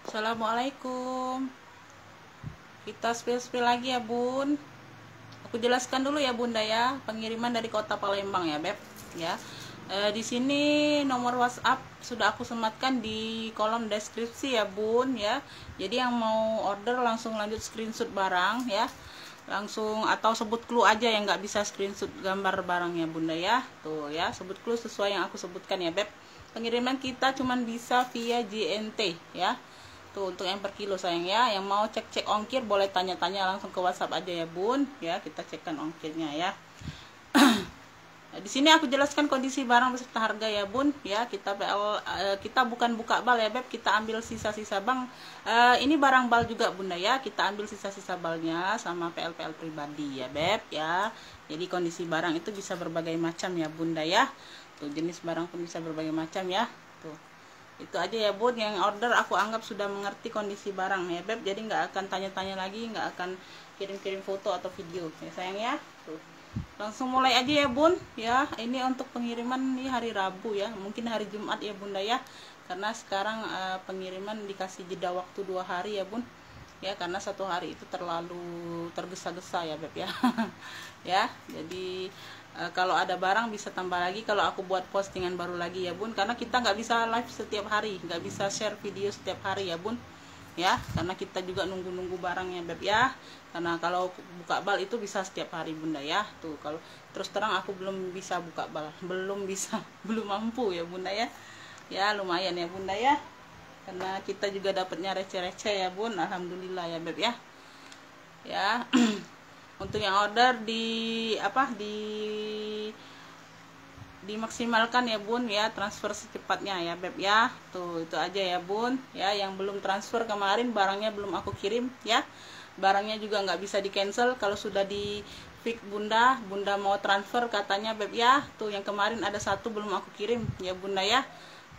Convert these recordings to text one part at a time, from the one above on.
Assalamualaikum. Kita spill lagi ya bun. Aku jelaskan dulu ya bunda ya, pengiriman dari kota Palembang ya beb ya. Di sini nomor WhatsApp sudah aku sematkan di kolom deskripsi ya bun ya. Jadi yang mau order langsung lanjut screenshot barang ya, langsung atau sebut clue aja, yang nggak bisa screenshot gambar barangnya bunda ya. Tuh ya, sebut clue sesuai yang aku sebutkan ya beb. Pengiriman kita cuman bisa via JNT ya. Tuh untuk yang per kilo sayang ya. Yang mau cek-cek ongkir boleh tanya-tanya langsung ke WhatsApp aja ya bun ya, kita cekkan ongkirnya ya. Di sini aku jelaskan kondisi barang beserta harga ya bun ya. Kita bukan buka bal ya beb, kita ambil sisa-sisa bang. Ini barang bal juga bunda ya, kita ambil sisa-sisa balnya sama PL pribadi ya beb ya. Jadi kondisi barang itu bisa berbagai macam ya bunda ya. Tuh jenis barang pun bisa berbagai macam ya. Tuh itu aja ya bun, yang order aku anggap sudah mengerti kondisi barang ya beb, jadi nggak akan tanya-tanya lagi, nggak akan kirim-kirim foto atau video ya sayang ya. Tuh langsung mulai aja ya bun ya. Ini untuk pengiriman di hari Rabu ya, mungkin hari Jumat ya bunda ya, karena sekarang pengiriman dikasih jeda waktu 2 hari ya bun ya, karena 1 hari itu terlalu tergesa-gesa ya beb ya. Ya jadi kalau ada barang bisa tambah lagi kalau aku buat postingan baru lagi ya bun, karena kita nggak bisa live setiap hari, nggak bisa share video setiap hari ya bun ya, karena kita juga nunggu-nunggu barangnya beb ya. Karena kalau buka bal itu bisa setiap hari bunda ya. Tuh kalau terus terang aku belum bisa buka bal, belum bisa belum mampu ya bunda ya. Ya lumayan ya bunda ya, karena kita juga dapatnya receh-receh ya bun, alhamdulillah ya beb ya. Ya untuk yang order dimaksimalkan ya bun ya, transfer secepatnya ya beb ya. Tuh itu aja ya bun ya. Yang belum transfer kemarin barangnya belum aku kirim ya, barangnya juga nggak bisa di cancel. Kalau sudah di fix bunda mau transfer katanya beb ya. Tuh yang kemarin ada 1 belum aku kirim ya bunda ya.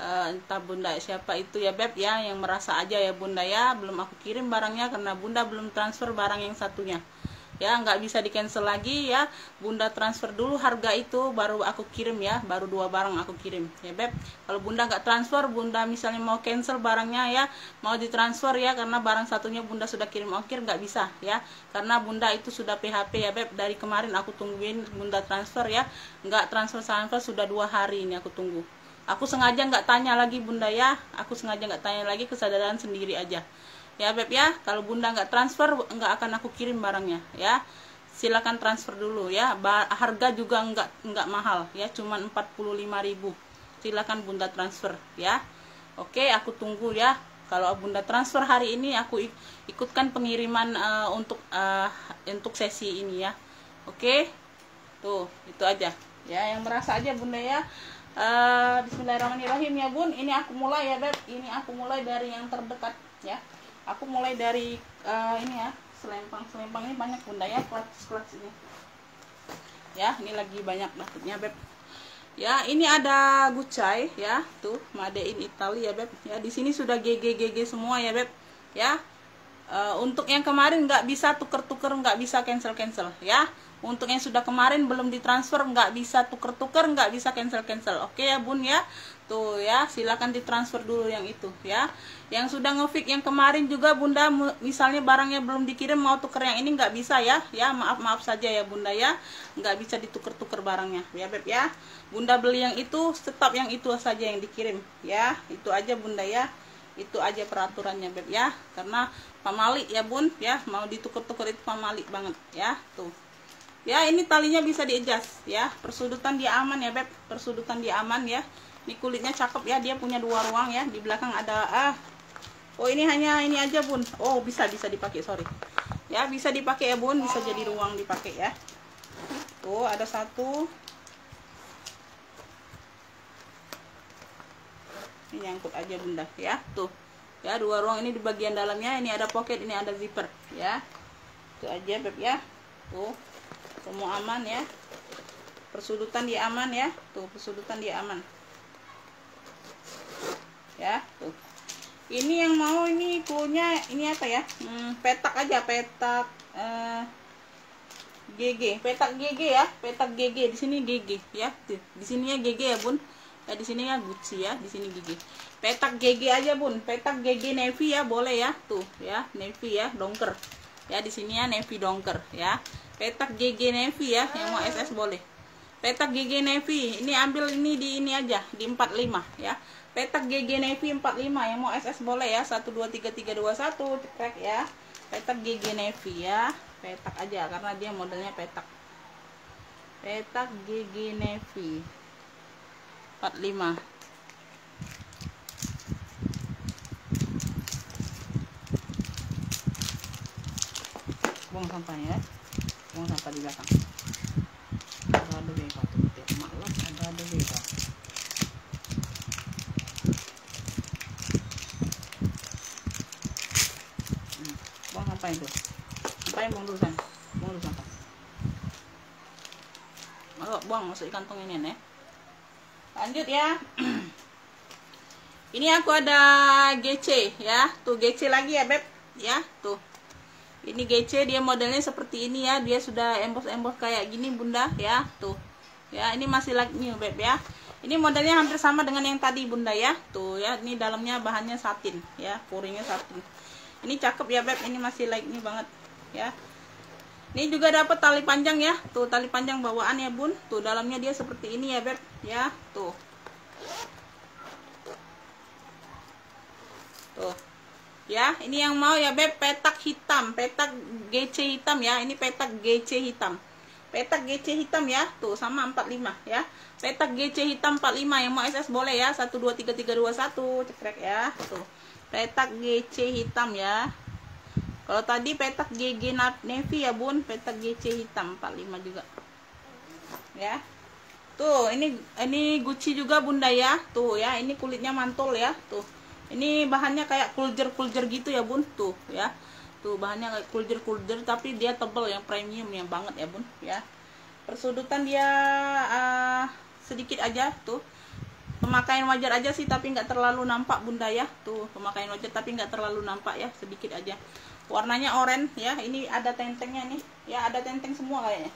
Entah bunda siapa itu ya beb ya, yang merasa aja ya bunda ya, belum aku kirim barangnya karena bunda belum transfer barang yang satunya ya, nggak bisa di cancel lagi ya. Bunda transfer dulu harga itu baru aku kirim ya, baru 2 barang aku kirim ya beb. Kalau bunda nggak transfer, bunda misalnya mau cancel barangnya ya, mau ditransfer ya, karena barang satunya bunda sudah kirim ongkir, nggak bisa ya, karena bunda itu sudah PHP ya beb. Dari kemarin aku tungguin bunda transfer ya, nggak transfer sudah 2 hari ini aku tunggu. Aku sengaja nggak tanya lagi bunda ya, aku sengaja nggak tanya lagi, kesadaran sendiri aja ya beb ya. Kalau bunda nggak transfer nggak akan aku kirim barangnya ya. Silakan transfer dulu ya. Harga juga nggak mahal ya, cuman 45.000. Silakan bunda transfer ya. Oke aku tunggu ya. Kalau bunda transfer hari ini aku ikutkan pengiriman untuk sesi ini ya. Oke tuh itu aja ya, yang merasa aja bunda ya. Bismillahirrahmanirrahim ya bun. Ini aku mulai ya beb, ini aku mulai dari yang terdekat ya. Aku mulai dari ini ya, selempang ini banyak bunda ya, clutch ini ya, ini lagi banyak dapetnya beb ya. Ini ada Gucci ya, tuh made in Italy ya beb ya. Di sini sudah GG semua ya beb ya. Untuk yang kemarin nggak bisa tuker-tuker, nggak bisa cancel ya. Untuk yang sudah kemarin belum ditransfer nggak bisa tuker-tuker, nggak bisa cancel. Oke ya bun ya. Tuh ya, silakan ditransfer dulu yang itu ya. Yang sudah ngefix yang kemarin juga bunda, misalnya barangnya belum dikirim mau tuker yang ini nggak bisa ya. Ya maaf saja ya bunda ya, nggak bisa dituker-tuker barangnya ya beb ya. Bunda beli yang itu, tetap yang itu saja yang dikirim ya. Itu aja bunda ya, itu aja peraturannya beb ya. Karena pamali ya bun ya, mau dituker-tuker itu pamali banget ya. Tuh ya, ini talinya bisa di-adjust ya, persudutan dia aman ya beb, persudutan dia aman ya. Ini kulitnya cakep ya, dia punya 2 ruang ya. Di belakang ada oh ini hanya ini aja bun. Oh bisa dipakai, sorry ya, bisa dipakai ya bun, bisa jadi ruang dipakai ya. Tuh ada 1, ini nyangkut aja bunda ya. Tuh ya, 2 ruang ini di bagian dalamnya, ini ada pocket, ini ada zipper ya. Itu aja beb ya. Tuh semua aman ya, persudutan dia aman ya. Tuh persudutan dia aman ya. Tuh ini yang mau ini cluenya ini apa ya, petak aja, petak GG, petak GG ya, petak GG. Di sini GG ya, tuh di sininya GG ya bun. Ya di sini ya Gucci ya, di sini gigi. Petak GG aja bun, petak GG navy ya boleh ya, tuh ya navy ya dongker. Ya di sini ya navy dongker ya. Petak GG navy ya, yang mau SS boleh. Petak GG navy, ini ambil ini di ini aja, di 45 ya. Petak GG navy 45, yang mau SS boleh ya, 123321 cekrek ya. Petak GG navy ya, petak aja karena dia modelnya petak. Petak GG navy 45. Buang sampahnya ya, buang sampah di belakang. Ada beda tuh, malas ada beda. Buang sampah itu, sampahnya buang dulu sana, buang dulu sampah. Ayo buang, masuk di kantong ini nih. Lanjut ya. Ini aku ada GC ya, tuh GC lagi ya beb ya, tuh. Ini GC, dia modelnya seperti ini ya, dia sudah embos kayak gini bunda ya, tuh. Ya, ini masih like new beb ya. Ini modelnya hampir sama dengan yang tadi bunda ya, tuh ya. Ini dalamnya bahannya satin ya, puringnya satin. Ini cakep ya beb, ini masih like new banget ya. Ini juga dapat tali panjang ya, tuh tali panjang bawaan ya bun, tuh dalamnya dia seperti ini ya beb ya, tuh. Tuh. Ya, ini yang mau ya beb, petak hitam, petak GC hitam ya. Ini petak GC hitam. Petak GC hitam ya, tuh sama 45 ya. Petak GC hitam 45, yang mau SS boleh ya, 123321 cekrek ya, tuh. Petak GC hitam ya. Kalau tadi petak GG navy ya bun, petak GC hitam 45 juga. Ya. Tuh, ini Gucci juga bunda ya. Tuh ya, ini kulitnya mantul ya, tuh. Ini bahannya kayak kuljer gitu ya bun, tuh ya. Tuh bahannya kayak kuljer tapi dia tebal, yang premium yang banget ya bun ya. Persudutan dia sedikit aja tuh. Pemakaian wajar aja sih, tapi nggak terlalu nampak bunda ya. Tuh pemakaian wajar tapi nggak terlalu nampak ya, sedikit aja. Warnanya oranye ya. Ini ada tentengnya nih ya, ada tenteng semua kayaknya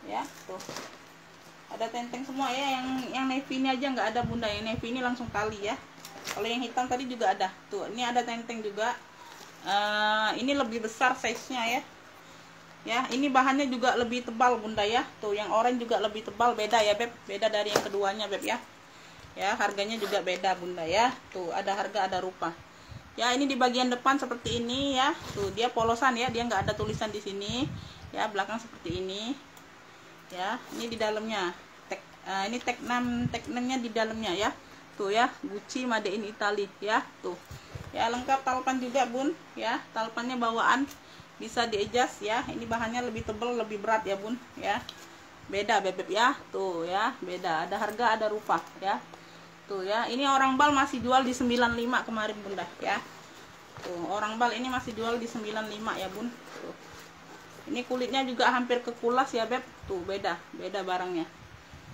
ya, tuh ada tenteng semua ya. Yang navy ini aja nggak ada bunda, yang navy ini langsung tali ya. Kalau yang hitam tadi juga ada, tuh ini ada tenteng juga. Ini lebih besar size nya ya. Ya, ini bahannya juga lebih tebal bunda ya. Tuh yang oranye juga lebih tebal, beda ya beb, beda dari yang keduanya beb ya. Ya, harganya juga beda bunda ya. Tuh ada harga ada rupa. Ya, ini di bagian depan seperti ini ya. Tuh dia polosan ya, dia nggak ada tulisan di sini. Ya, belakang seperti ini. Ya, ini di dalamnya. Ini tag 6-nya di dalamnya ya. Tuh ya, Gucci made in Italy ya. Tuh. Ya, lengkap talpan juga bun ya. Talpannya bawaan, bisa di-adjust ya. Ini bahannya lebih tebal, lebih berat ya bun ya. Beda bebek ya. Tuh ya, beda. Ada harga ada rupa ya. Tuh ya, ini orang bal masih jual di 95 kemarin bunda ya. Tuh, orang bal ini masih jual di 95 ya bun. Tuh. Ini kulitnya juga hampir kekulas ya beb. Tuh beda barangnya.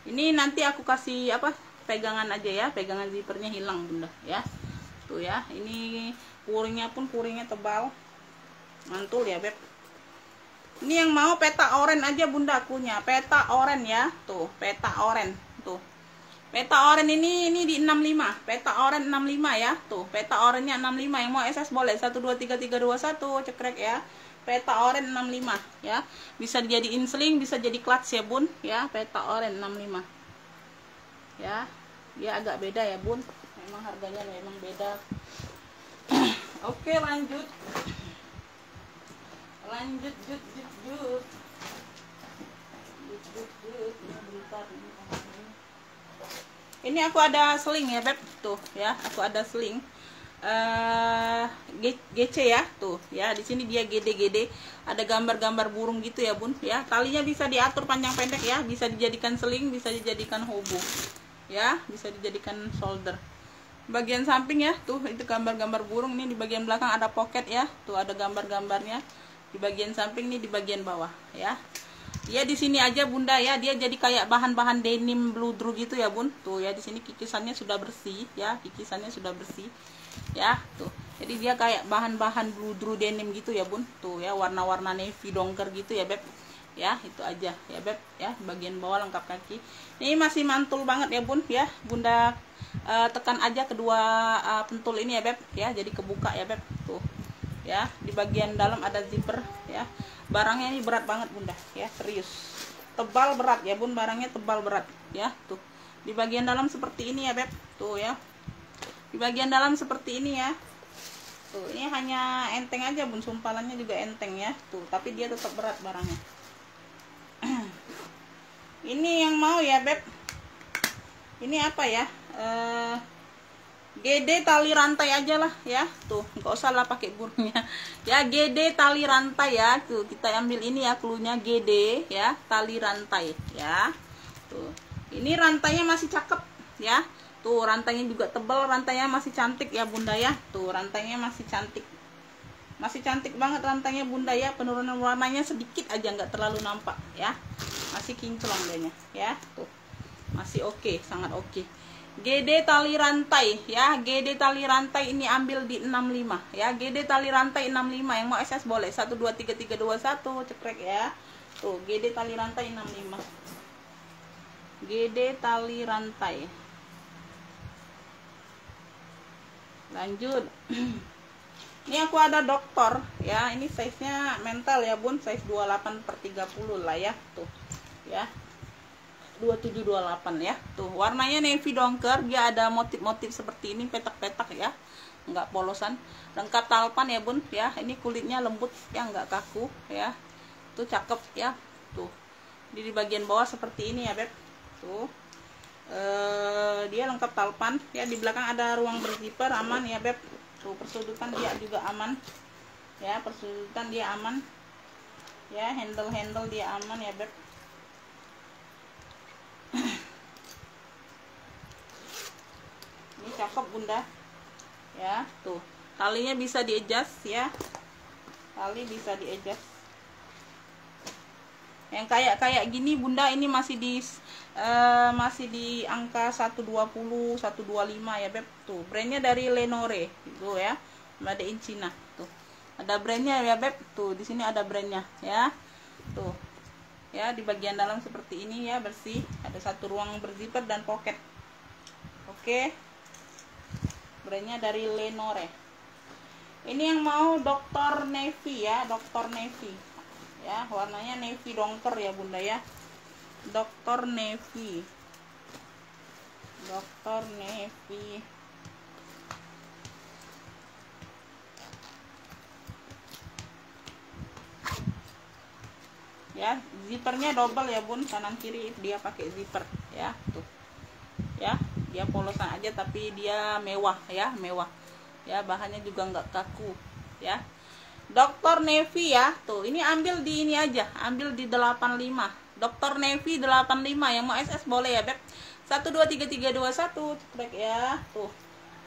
Ini nanti aku kasih apa? Pegangan aja ya, pegangan zippernya hilang bunda ya. Tuh ya, ini puringnya pun puringnya tebal. Mantul ya beb. Ini yang mau peta oranye aja bunda akunya, peta oranye ya. Tuh, peta oranye. Tuh. Peta oranye ini di 65. Peta oranye 65 ya. Tuh, peta oranye 65, yang mau SS boleh 123321 cekrek ya. Peta oranye 65 ya. Bisa dijadiin sling, bisa jadi clutch ya bun ya. Peta oranye 65. Ya. Dia agak beda ya bun. Memang harganya memang beda. Oke, lanjut. Lanjut. Ini aku ada sling ya beb, tuh ya, aku ada sling GC ya, tuh ya, di sini dia gede, ada gambar-gambar burung gitu ya bun ya. Talinya bisa diatur panjang pendek ya, bisa dijadikan sling, bisa dijadikan hobo ya, bisa dijadikan shoulder. Bagian samping ya, tuh itu gambar-gambar burung. Ini di bagian belakang ada pocket ya, tuh ada gambar-gambarnya di bagian samping, nih di bagian bawah ya. Ya di sini aja bunda ya, dia jadi kayak bahan-bahan denim bludru gitu ya bun. Tuh ya, di sini kikisannya sudah bersih ya, kikisannya sudah bersih ya. Tuh jadi dia kayak bahan-bahan bludru denim gitu ya bun. Tuh ya, warna-warna navy dongker gitu ya beb ya. Itu aja ya beb ya, bagian bawah lengkap kaki. Ini masih mantul banget ya bun ya. Bunda tekan aja kedua pentul ini ya beb ya, jadi kebuka ya beb tuh ya. Di bagian dalam ada zipper ya. Barangnya ini berat banget bunda ya, serius tebal berat ya bun, barangnya tebal berat ya. Tuh di bagian dalam seperti ini ya beb tuh ya, di bagian dalam seperti ini ya. Tuh ini hanya enteng aja bun, sumpalannya juga enteng ya tuh, tapi dia tetap berat barangnya. Ini yang mau ya beb, ini apa ya, GD tali rantai aja lah ya, tuh nggak usah lah pakai burungnya ya. GD tali rantai ya, tuh kita ambil ini ya, cluenya GD ya, tali rantai ya. Tuh ini rantainya masih cakep ya, tuh rantainya juga tebal, rantainya masih cantik ya bunda ya. Tuh rantainya masih cantik, masih cantik banget rantainya bunda ya. Penurunan warnanya sedikit aja, nggak terlalu nampak ya, masih kinclong dianya ya. Tuh masih oke, sangat oke. GD tali rantai ya, GD tali rantai ini ambil di 65 ya. GD tali rantai 65, yang mau SS boleh 123321 cekrek ya. Tuh GD tali rantai 65, GD tali rantai. Lanjut. Ini aku ada dokter ya, ini size nya mental ya bun, size 28/30 lah ya. Tuh ya 2728 ya. Tuh warnanya navy dongker, dia ada motif-motif seperti ini, petak-petak ya, nggak polosan. Lengkap talpan ya bun ya. Ini kulitnya lembut ya, nggak kaku ya. Tuh cakep ya. Tuh di bagian bawah seperti ini ya beb. Tuh dia lengkap talpan ya. Di belakang ada ruang berzipper, aman ya beb. Tuh persudutan dia juga aman ya, persudutan dia aman ya. Handle dia aman ya beb. Ini cakep bunda ya. Tuh talinya bisa di-adjust ya, tali bisa di-adjust. Yang kayak gini bunda, ini masih di angka 120 125 ya beb. Tuh brandnya dari Lenore gitu ya, made in China. Tuh ada brandnya ya beb. Tuh di sini ada brandnya ya. Tuh ya, di bagian dalam seperti ini ya, bersih. Ada satu ruang berzipper dan pocket. Oke, brandnya dari Lenore. Ini yang mau Dr. Navy ya, Dr. Navy ya, warnanya navy dongker ya bunda ya. Dr. Navy, Dr. Navy ya. Zippernya double ya bun, kanan kiri dia pakai zipper ya. Tuh ya, dia polosan aja tapi dia mewah ya, mewah ya. Bahannya juga nggak kaku ya. Dr. Navy ya. Tuh ini ambil di ini aja, ambil di 85. Dr. Navy 85, yang mau SS boleh ya beb. 123321 cekrek ya. Tuh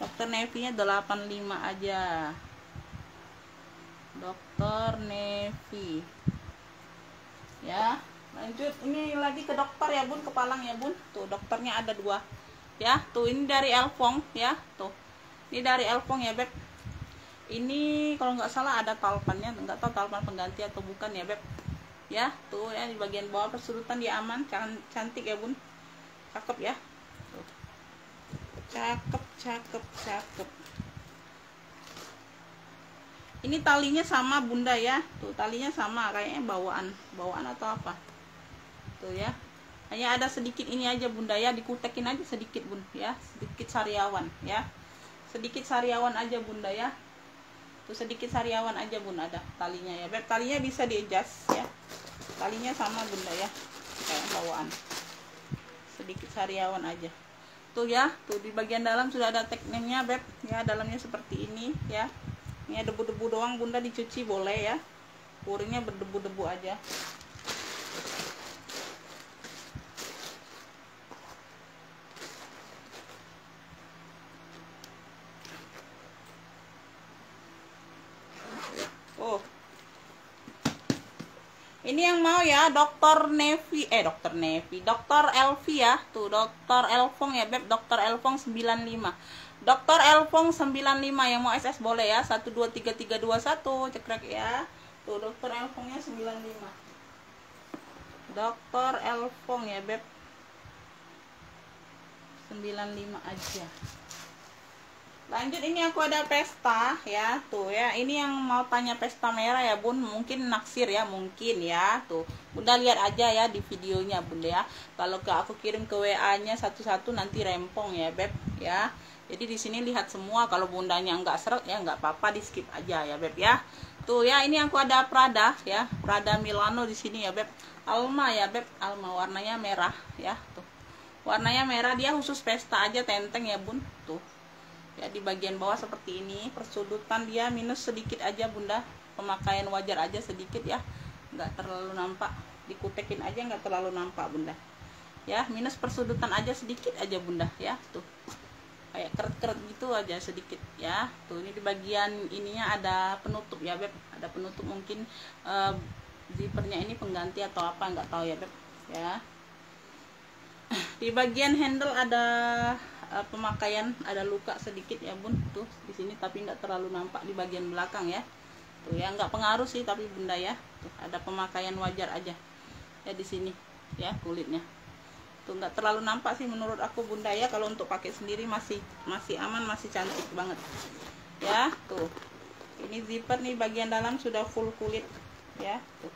Dr. Navy nya 85 aja. Dr. Navy ya. Lanjut, ini lagi ke dokter ya bun, kepalang ya bun. Tuh dokternya ada 2 ya. Tuh ini dari Elfong ya. Tuh ini dari Elfong ya beb. Ini kalau nggak salah ada talpannya, nggak tahu talpan pengganti atau bukan ya beb ya. Tuh ya, di bagian bawah persudutan dia aman, cantik ya bun, cakep ya. Tuh cakep. Ini talinya sama bunda ya. Tuh talinya sama, kayaknya bawaan atau apa. Tuh ya, hanya ada sedikit ini aja bunda ya, dikutekin aja sedikit bun ya, sedikit sariawan ya, sedikit sariawan aja bunda ya. Tuh sedikit sariawan aja bun, ada talinya ya beb. Talinya bisa di-adjust ya, talinya sama bunda ya, kayak bawaan, sedikit sariawan aja. Tuh ya, tuh di bagian dalam sudah ada tagnya beb ya, dalamnya seperti ini ya. Ini debu-debu doang bunda, dicuci boleh ya, puringnya berdebu-debu aja. Oh ini yang mau ya, Dr. Navy Dr. Navy, Dr. Elvi ya. Tuh Dr. Elfong ya beb, Dr. Elfong 95, Dr. Elfong 95, yang mau SS boleh ya. 123321 cekrek ya. Tuh Dr. Elfongnya 95. Dr. Elfong ya beb, 95 aja. Lanjut, ini aku ada pesta ya, tuh ya. Ini yang mau tanya pesta merah ya bun, mungkin naksir ya, mungkin ya. Tuh bunda lihat aja ya di videonya bunda ya. Kalau aku kirim ke WA nya satu-satu nanti rempong ya beb ya. Jadi di sini lihat semua, kalau bundanya nggak seret ya nggak apa-apa, di skip aja ya beb ya. Tuh ya, ini aku ada Prada ya, Prada Milano di sini ya beb. Alma ya beb, Alma warnanya merah ya. Tuh warnanya merah, dia khusus pesta aja, tenteng ya bun. Tuh ya, di bagian bawah seperti ini, persudutan dia minus sedikit aja bunda, pemakaian wajar aja sedikit ya, nggak terlalu nampak, dikutekin aja nggak terlalu nampak bunda ya, minus persudutan aja sedikit aja bunda ya. Tuh kayak keret-keret gitu aja sedikit ya. Tuh ini di bagian ininya ada penutup ya beb, ada penutup, mungkin zippernya ini pengganti atau apa nggak tahu ya beb ya. Di bagian handle ada pemakaian, ada luka sedikit ya bun, tuh di sini, tapi nggak terlalu nampak di bagian belakang ya. Tuh ya, nggak pengaruh sih tapi bunda ya. Tuh ada pemakaian wajar aja ya di sini ya, kulitnya tuh nggak terlalu nampak sih menurut aku bunda ya. Kalau untuk pakai sendiri masih aman, masih cantik banget ya. Tuh ini zipper nih, bagian dalam sudah full kulit ya. Tuh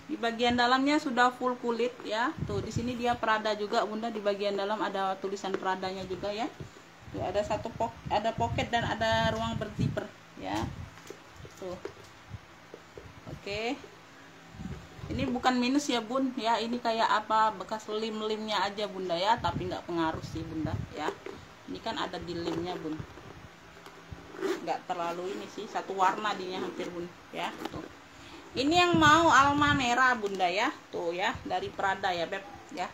di bagian dalamnya sudah full kulit ya. Tuh di sini dia Prada juga bunda, di bagian dalam ada tulisan Pradanya juga ya. Tuh ada ada pocket dan ada ruang berzipper ya. Tuh oke, ini bukan minus ya bun ya, ini kayak apa, bekas lem-lemnya aja bunda ya, tapi nggak pengaruh sih bunda ya. Ini kan ada di lemnya bun, nggak terlalu ini sih, satu warna dinya hampir bun ya. Tuh ini yang mau Alma merah bunda ya, tuh ya, dari Prada ya beb ya.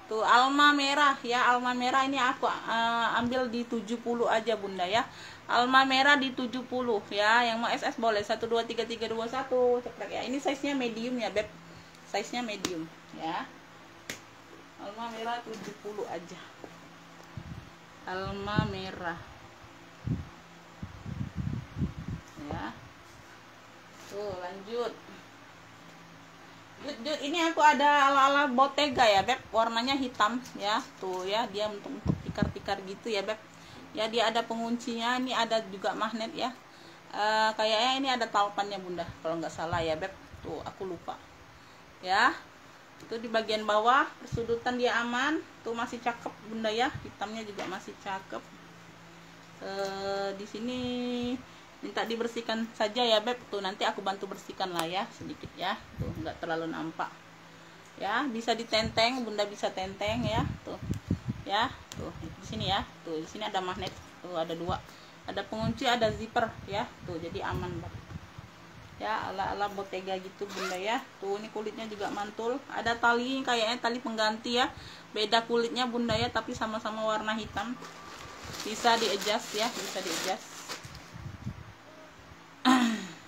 Tuh Alma merah ya, Alma merah ini aku ambil di 70 aja bunda ya. Alma merah di 70 ya, yang mau SS boleh 123321 ceprek ya. Ini size nya medium ya beb, size nya medium ya. Alma merah 70 aja, Alma merah ya. Tuh lanjut, ini aku ada ala-ala Bottega ya beb, warnanya hitam ya. Tuh ya, dia untuk tikar-tikar gitu ya beb ya. Dia ada penguncinya, ini ada juga magnet ya. Kayaknya ini ada taupannya bunda kalau nggak salah ya beb. Tuh aku lupa ya. Tuh di bagian bawah persudutan dia aman, tuh masih cakep bunda ya, hitamnya juga masih cakep. Di sini minta dibersihkan saja ya beb, tuh nanti aku bantu bersihkan lah ya sedikit ya. Tuh nggak terlalu nampak ya, bisa ditenteng bunda, bisa tenteng ya. Tuh ya, tuh di sini ya, tuh di sini ada magnet, tuh ada dua, ada pengunci, ada zipper ya. Tuh jadi aman banget ya, ala-ala Bottega gitu bunda ya. Tuh ini kulitnya juga mantul, ada tali, kayaknya tali pengganti ya, beda kulitnya bunda ya, tapi sama-sama warna hitam, bisa di adjust ya, bisa di adjust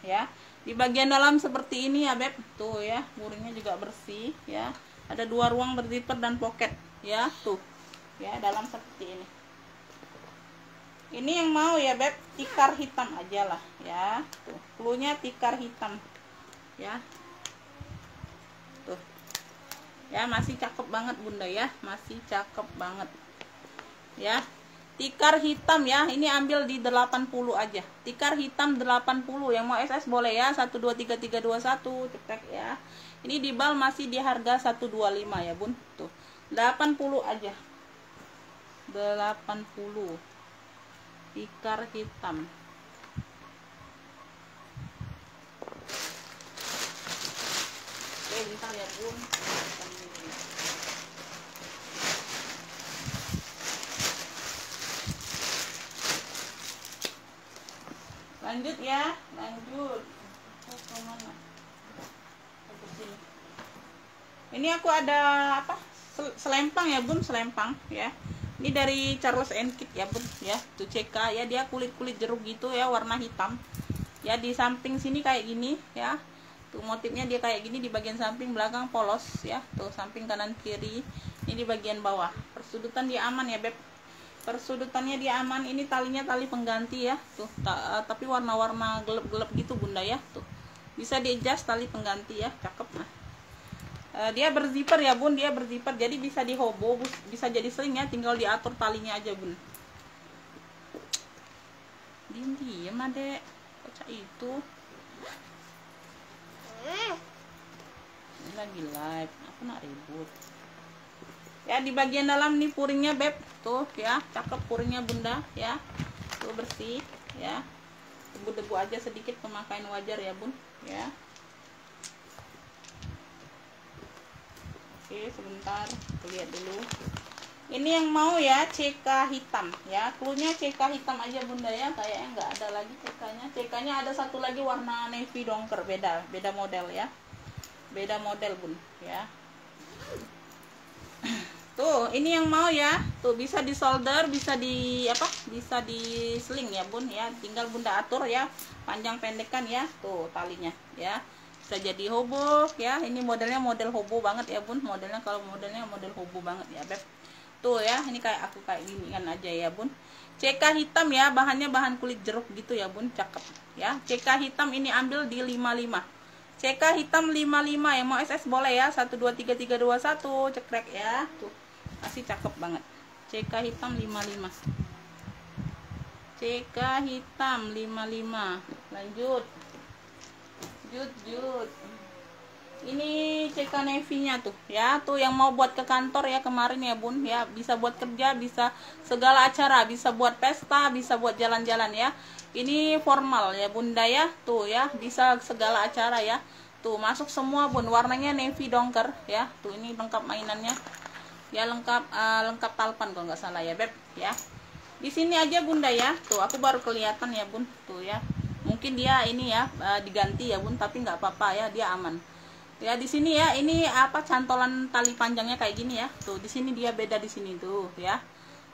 ya. Di bagian dalam seperti ini ya beb, tuh ya, muringnya juga bersih ya, ada dua ruang berzipper dan pocket ya. Tuh ya, dalam seperti ini. Ini yang mau ya beb, tikar hitam aja lah ya. Tuh cluenya tikar hitam ya. Tuh ya, masih cakep banget bunda ya, masih cakep banget ya. Tikar hitam ya, ini ambil di 80 aja, tikar hitam 80. Yang mau SS boleh ya, 123321 cetek ya. Ini di bal masih di harga 125 ya bun. Tuh 80 aja, 80 tikar hitam. Oke bentar ya bun. Lanjut ya, lanjut. Ini aku ada apa? Selempang ya bun, selempang ya. Ini dari Charles & Keith ya bun ya. Tuh CK ya, dia kulit-kulit jeruk gitu ya, warna hitam. Ya di samping sini kayak gini ya. Tuh motifnya dia kayak gini, di bagian samping, belakang polos ya. Tuh samping kanan kiri. Ini di bagian bawah. Persudutan dia aman ya beb. Persudutannya dia aman. Ini talinya tali pengganti ya. Tuh tapi warna-warna gelap-gelap gitu bunda ya. Tuh bisa di adjust tali pengganti ya, cakep. Nah Dia berzipper ya bun, dia berzipper, jadi bisa dihobo, bisa jadi sling ya, tinggal diatur talinya aja bun. Diem adek, kocak itu. Ini lagi live, aku nak ribut. Ya di bagian dalam nih puringnya beb, tuh ya, cakep puringnya bunda ya, tuh bersih ya, debu-debu aja sedikit, pemakaian wajar ya bun ya. Oke sebentar, aku lihat dulu. Ini yang mau ya CK hitam ya, cluenya CK hitam aja bunda ya, kayaknya nggak ada lagi CK-nya. CK-nya ada satu lagi warna navy dongker, beda model ya, beda model bun ya. Tuh ini yang mau ya, tuh bisa di solder, bisa di apa, bisa di sling ya bun ya, tinggal bunda atur ya, panjang pendekan ya, tuh talinya ya, bisa jadi hobo ya. Ini modelnya model hobo banget ya bun, modelnya kalau modelnya model hobo banget ya beb. Tuh ya, ini kayak aku kayak gini kan aja ya bun. CK hitam ya, bahannya bahan kulit jeruk gitu ya bun, cakep ya. CK hitam ini ambil di 55. CK hitam 55 ya, mau SS boleh ya, 123321 cekrek ya, tuh masih cakep banget. CK hitam 55, CK hitam 55. Lanjut jut. Ini CK navy nya tuh ya, tuh yang mau buat ke kantor ya kemarin ya bun ya, bisa buat kerja, bisa segala acara, bisa buat pesta, bisa buat jalan-jalan ya. Ini formal ya bunda ya, tuh ya, bisa segala acara ya, tuh masuk semua bun. Warnanya navy dongker ya, tuh ini lengkap mainannya ya, lengkap talpan kalau nggak salah ya beb ya. Di sini aja bunda ya, tuh aku baru kelihatan ya bun, tuh ya, mungkin dia ini ya diganti ya bun, tapi nggak apa-apa ya, dia aman ya. Di sini ya, ini apa, cantolan tali panjangnya kayak gini ya, tuh di sini dia beda di sini tuh ya,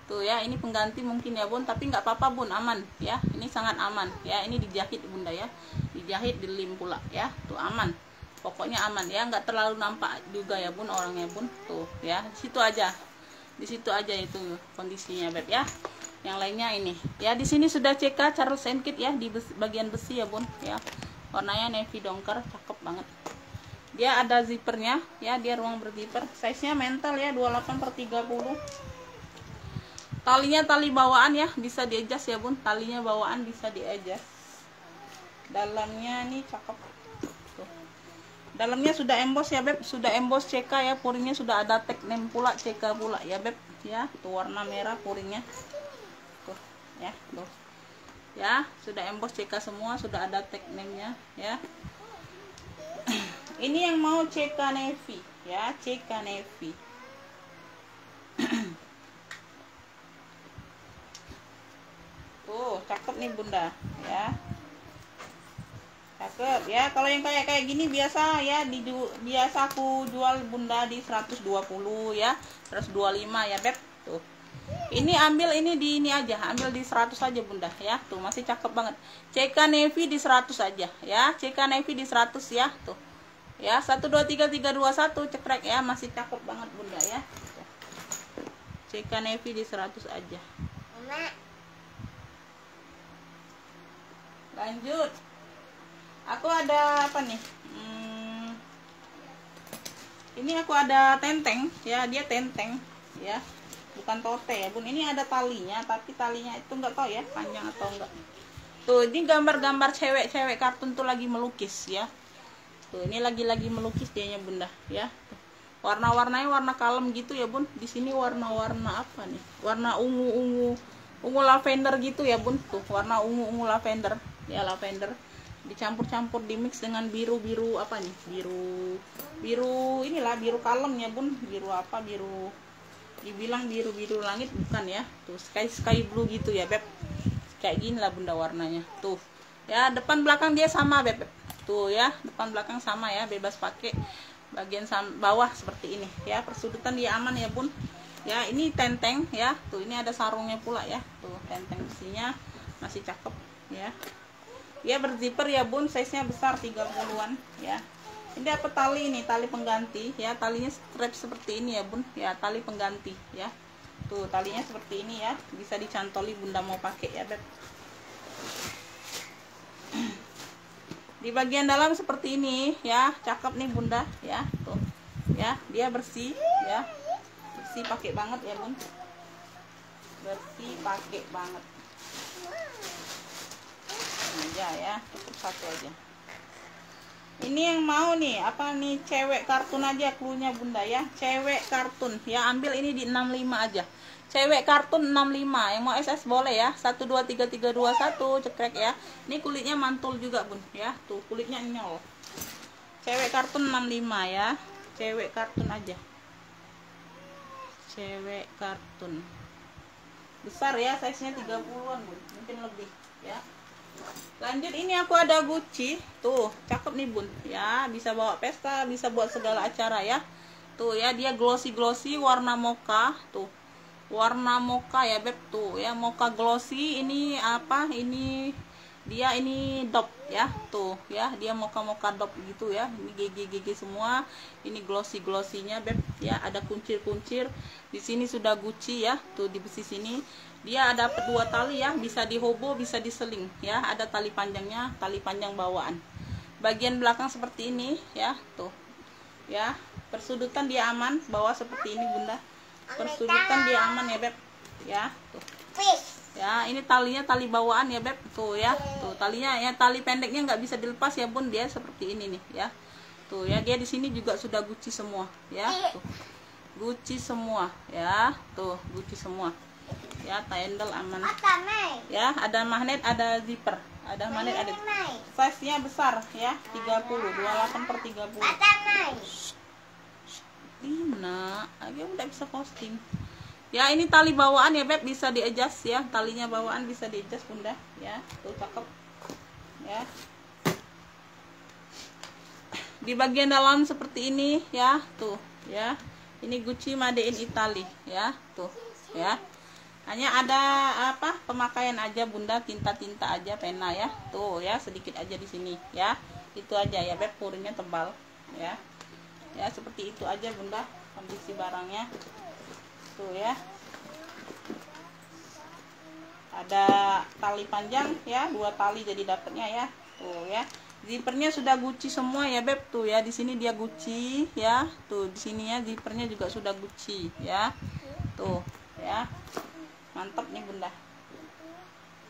tuh ya, ini pengganti mungkin ya bun, tapi nggak apa-apa bun, aman ya, ini sangat aman ya. Ini dijahit bunda ya, dijahit, dilem pula ya, tuh aman, pokoknya aman ya, nggak terlalu nampak juga ya bun orangnya bun, tuh ya. Di situ aja itu kondisinya beb ya. Yang lainnya ini ya, di sini sudah CK Charles & Keith ya, di bagian besi ya bun ya, warnanya navy dongker, cakep banget. Dia ada zippernya ya, dia ruang berzipper, size nya mental ya, 28/30. Talinya tali bawaan ya, bisa di-adjust ya bun, talinya bawaan bisa di-adjust. Dalamnya nih cakep tuh. Dalamnya sudah emboss ya beb, sudah emboss CK ya, puringnya sudah ada tag name pula CK pula ya beb ya, tuh warna merah puringnya tuh ya, tuh ya, sudah emboss CK semua, sudah ada tag name nya ya. Ini yang mau CK navy ya, CK navy. Tuh cakep nih bunda ya, cakep ya. Kalau yang kayak gini biasa ya, biasa aku jual bunda di 120 ya, 125 ya beb. Tuh ini ambil ini di ini aja, ambil di 100 aja bunda ya, tuh masih cakep banget. CK navy di 100 aja ya, CK navy di 100 ya, tuh ya, 123321 cekrek ya, masih cakep banget bunda ya. Tuh. CK navy di 100 aja. Lanjut, aku ada apa nih, ini aku ada tenteng ya, dia tenteng ya, bukan tote ya bun. Ini ada talinya, tapi talinya itu nggak tahu ya panjang atau enggak. Tuh ini gambar-gambar cewek-cewek kartun tuh lagi melukis ya. Tuh ini lagi melukis dianya bunda ya. Warna-warnanya warna kalem gitu ya bun. Di sini warna-warna apa nih, warna ungu lavender gitu ya bun. Tuh warna ungu lavender ya, lavender dicampur-campur, di mix dengan biru apa nih, biru inilah, biru kalem ya bun. Biru apa, biru, dibilang biru langit bukan ya. Tuh sky blue gitu ya beb, kayak gini lah bunda warnanya. Tuh ya, depan belakang dia sama beb. Tuh ya, depan belakang sama ya, bebas pakai. Bagian bawah seperti ini ya, persudutan dia aman ya bun ya. Ini tenteng ya, tuh ini ada sarungnya pula ya, tuh tenteng besinya masih cakep ya. Dia berzipper ya bun, size nya besar 30-an ya. Ini apa tali, ini tali pengganti ya, talinya strap seperti ini ya bun ya, tali pengganti ya. Tuh talinya seperti ini ya, bisa dicantoli bunda mau pakai ya beb. Di bagian dalam seperti ini ya, cakep nih bunda ya. Tuh ya, dia bersih ya, bersih pakai banget ya bun, bersih pakai banget aja ya, cukup satu aja. Ini yang mau nih apa nih, cewek kartun aja klunya bunda ya, cewek kartun ya, ambil ini di 65 aja, cewek kartun 65. Yang mau SS boleh ya, 123321 cekrek ya. Ini kulitnya mantul juga bun ya, tuh kulitnya nyol. Cewek kartun 65 ya, cewek kartun aja, cewek kartun besar ya, size nya 30-an bun, mungkin lebih ya. Lanjut, ini aku ada Gucci tuh, cakep nih bun ya, bisa bawa pesta, bisa buat segala acara ya. Tuh ya, dia glossy warna mocha tuh, warna mocha ya beb, tuh ya, mocha glossy. Ini apa ini, dia ini dop ya, tuh ya, dia mocha dop gitu ya. Ini gigi semua, ini glossy-nya beb ya, ada kuncir di sini sudah Gucci ya, tuh di besi sini dia ada dua tali ya, bisa dihobo bisa diseling ya, ada tali panjangnya, tali panjang bawaan. Bagian belakang seperti ini ya, tuh ya, persudutan dia aman, bawah seperti ini bunda, persudutan dia aman ya beb ya, tuh ya. Ini talinya tali bawaan ya beb, tuh ya, tuh talinya ya, tali pendeknya nggak bisa dilepas ya bun, dia seperti ini nih ya, tuh ya. Dia di sini juga sudah Gucci semua ya, tuh Gucci semua ya, tuh Gucci semua ya, tendel aman ya, ada magnet, ada zipper, ada magnet, ada size nya besar ya, 30 28/30. Lina aja udah bisa posting ya. Ini tali bawaan ya beb, bisa di adjust ya, talinya bawaan bisa di adjust bunda ya, tuh cakep ya. Di bagian dalam seperti ini ya, tuh ya, ini Gucci made in Italy ya, tuh ya. Hanya ada apa, pemakaian aja bunda, tinta aja, pena ya, tuh ya, sedikit aja di sini ya, itu aja ya beb, puringnya tebal ya, ya seperti itu aja bunda kondisi barangnya tuh ya. Ada tali panjang ya, 2 tali jadi dapatnya ya, tuh ya. Zippernya sudah Gucci semua ya beb, tuh ya, di sini dia Gucci ya, tuh di sini ya, zippernya juga sudah Gucci ya, tuh ya. Mantap nih bunda,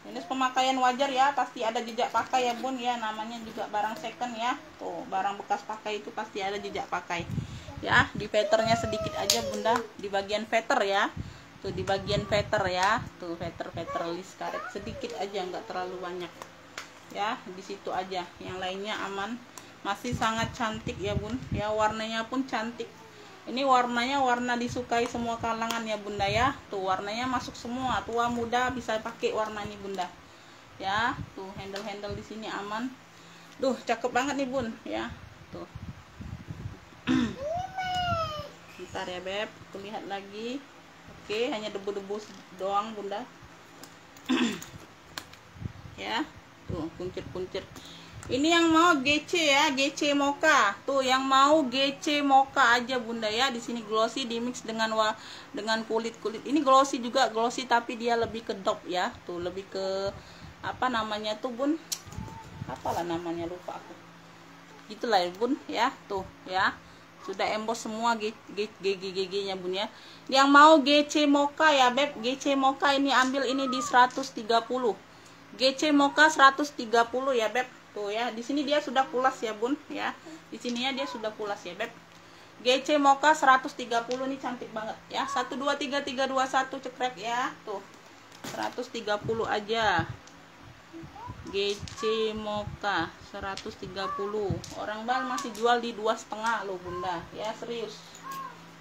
ini pemakaian wajar ya, pasti ada jejak pakai ya bun ya, namanya juga barang second ya, tuh barang bekas pakai itu pasti ada jejak pakai ya. Di veternya sedikit aja bunda, di bagian veter ya, tuh di bagian veter ya, tuh veter list karet sedikit aja, nggak terlalu banyak ya, di situ aja. Yang lainnya aman, masih sangat cantik ya bun ya, warnanya pun cantik. Ini warnanya warna disukai semua kalangan ya bunda ya, tuh warnanya masuk semua, tua muda bisa pakai warna ini bunda ya. Tuh handle di sini aman, tuh cakep banget nih bun ya, tuh. Bentar ya beb, aku lihat lagi. Oke, hanya debu-debu doang bunda. Ya, tuh kuncir. Ini yang mau GC ya, GC mocha. Tuh yang mau GC mocha aja bunda ya. Di sini glossy dimix dengan kulit. Ini glossy juga, glossy tapi dia lebih ke dop ya. Tuh lebih ke apa namanya tuh bun? Apalah namanya, lupa aku. Gitulah ya bun ya, tuh ya. Sudah emboss semua GG-nya bun ya. Yang mau GC mocha ya beb, GC mocha ini ambil ini di 130. GC mocha 130 ya beb. Tuh ya, di sini dia sudah pulas ya bun ya, di sininya dia sudah pulas ya beb. GC mocha 130 nih cantik banget ya, 123321 cekrek ya, tuh 130 aja. GC mocha 130, orang bal masih jual di 2,5 loh bunda ya, serius.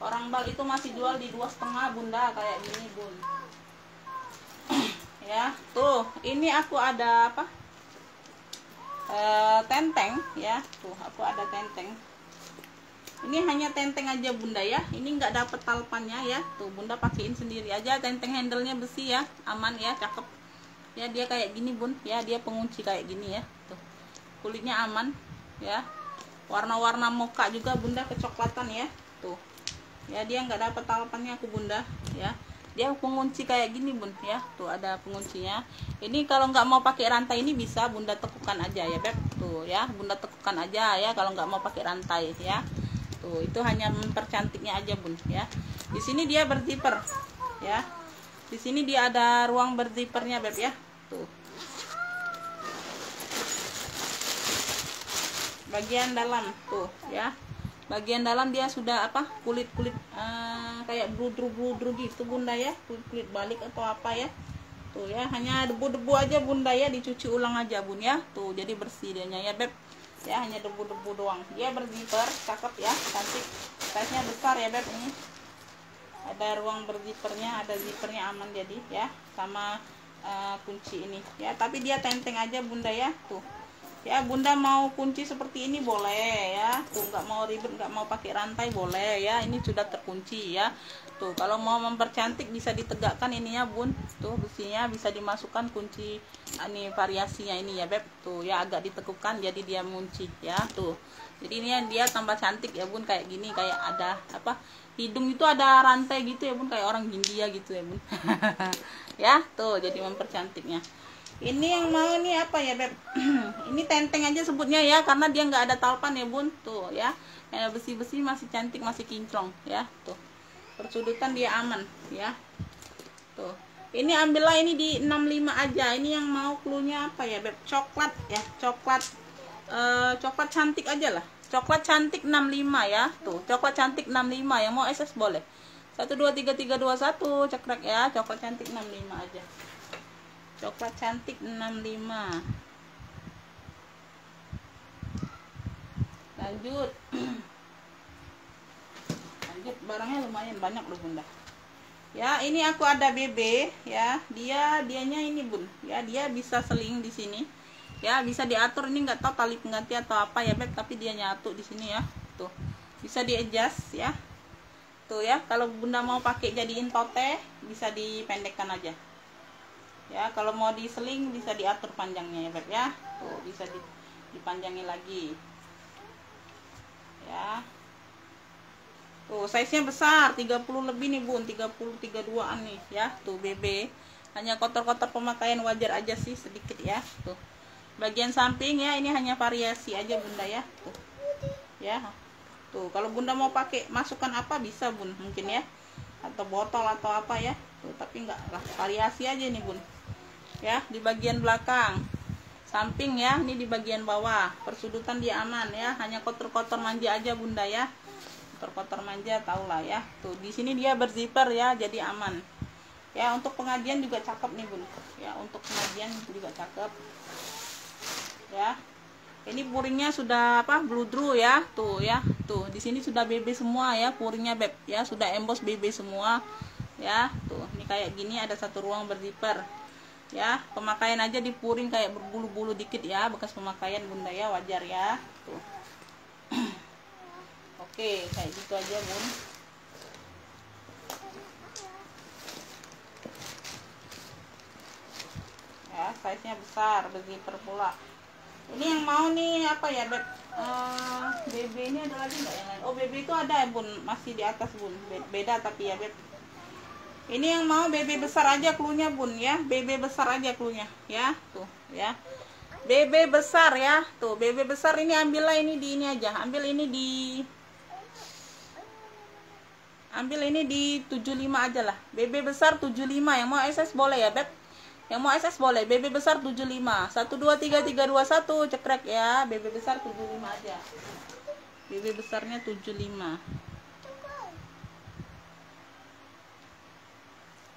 Orang bal itu masih jual di 2,5 bunda, kayak gini bun. Ya, tuh ini aku ada apa? Tenteng ya, tuh aku ada tenteng. Ini hanya tenteng aja bunda ya, ini nggak dapet talpannya ya, tuh bunda pakein sendiri aja. Tenteng handlenya besi ya, aman ya, cakep ya. Dia kayak gini bun ya, dia pengunci kayak gini ya, tuh kulitnya aman ya. Warna-warna mocha juga bunda, kecoklatan ya, tuh ya. Dia nggak dapet talpannya aku bunda ya, dia pengunci kayak gini bun ya, tuh ada penguncinya. Ini kalau nggak mau pakai rantai ini bisa bunda tekukan aja ya beb, tuh ya, bunda tekukan aja ya kalau nggak mau pakai rantai ya, tuh Tuh, itu hanya mempercantiknya aja bun ya. Di sini dia berzipper ya. Di sini dia ada ruang berzippernya beb ya. Tuh. Bagian dalam tuh ya. Bagian dalam dia sudah apa? Kulit-kulit kayak bludru-bludru gitu bunda ya. Kulit balik atau apa ya. Tuh ya, hanya debu-debu aja bunda ya, dicuci ulang aja bun ya. Tuh, jadi bersih dianya ya beb. Ya, hanya debu-debu doang. Dia berzipper, cakep ya, cantik. Size-nya besar ya beb ini. Ada ruang berzippernya, ada zippernya aman jadi ya, sama kunci ini ya. Tapi dia tenteng aja bunda ya. Tuh. Ya, bunda mau kunci seperti ini boleh ya. Tuh, nggak mau ribet, nggak mau pakai rantai boleh ya. Ini sudah terkunci ya. Tuh, kalau mau mempercantik bisa ditegakkan ininya bun. Tuh, besinya bisa dimasukkan kunci ini variasinya ini ya beb. Tuh ya, agak diteguhkan jadi dia mengunci ya. Tuh. Jadi ini dia tambah cantik ya bun, kayak gini, kayak ada apa? Hidung itu ada rantai gitu ya bun, kayak orang Hindia gitu ya bun. Ya, tuh jadi mempercantiknya. Ini yang mau nih apa ya beb? Ini tenteng aja sebutnya ya, karena dia nggak ada talpan ya bun. Tuh ya, besi-besi masih cantik, masih kinclong ya. Tuh, persudutan dia aman ya. Tuh, ini ambillah ini di 65 aja. Ini yang mau cluenya apa ya beb? Coklat ya, coklat coklat cantik aja lah. Coklat cantik 65 ya. Tuh, coklat cantik 65, yang mau SS boleh. 123321 cekrek ya, coklat cantik 65 aja. Coklat cantik 65. Lanjut. Lanjut, barangnya lumayan banyak loh bunda. Ya, ini aku ada BB ya. Dianya ini bun. Ya, dia bisa seling di sini. Ya, bisa diatur, ini nggak tahu tali pengganti atau apa ya beb, tapi dia nyatu di sini ya. Tuh. Bisa di-adjust ya. Tuh ya, kalau bunda mau pakai jadiin tote, bisa dipendekkan aja. Ya, kalau mau diseling bisa diatur panjangnya ya beb ya. Tuh, bisa dipanjangin lagi ya. Tuh, size-nya besar, 30 lebih nih bun, 32an nih ya. Tuh, BB. Hanya kotor-kotor pemakaian wajar aja sih, sedikit ya. Tuh, bagian samping ya, ini hanya variasi aja bunda ya. Tuh ya. Tuh, kalau bunda mau pakai masukan apa bisa bun, mungkin ya, atau botol atau apa ya. Tuh, tapi enggak lah, variasi aja nih bun ya. Di bagian belakang samping ya, ini di bagian bawah persudutan dia aman ya, hanya kotor-kotor manja aja bunda ya, kotor-kotor manja tau lah ya. Tuh, di sini dia berzipper ya, jadi aman ya. Untuk pengajian juga cakep nih bun ya, untuk pengajian juga cakep ya. Ini puringnya sudah apa, bludru ya. Tuh ya, tuh di sini sudah BB semua ya, puringnya beb ya, sudah emboss BB semua ya. Tuh, ini kayak gini, ada satu ruang berzipper ya. Pemakaian aja di puring kayak berbulu-bulu dikit ya, bekas pemakaian bunda ya, wajar ya. Tuh. Oke, kayak gitu aja bun. Ya, size nya besar, berzipper pula. Ini yang mau nih apa ya beb? BB ini ada lagi nggak yang lain? Oh, BB itu ada ya bun, masih di atas bun, beda tapi ya beb. Ini yang mau BB besar aja cluenya bun ya, BB besar aja cluenya ya. Tuh ya, BB besar ya. Tuh, BB besar ini ambillah ini di ini aja, ambil ini di 75 aja lah. BB besar 75, yang mau SS boleh ya beb. Yang mau SS boleh, BB besar 75. 123321 cekrek ya, BB besar 75 aja. BB besarnya 75.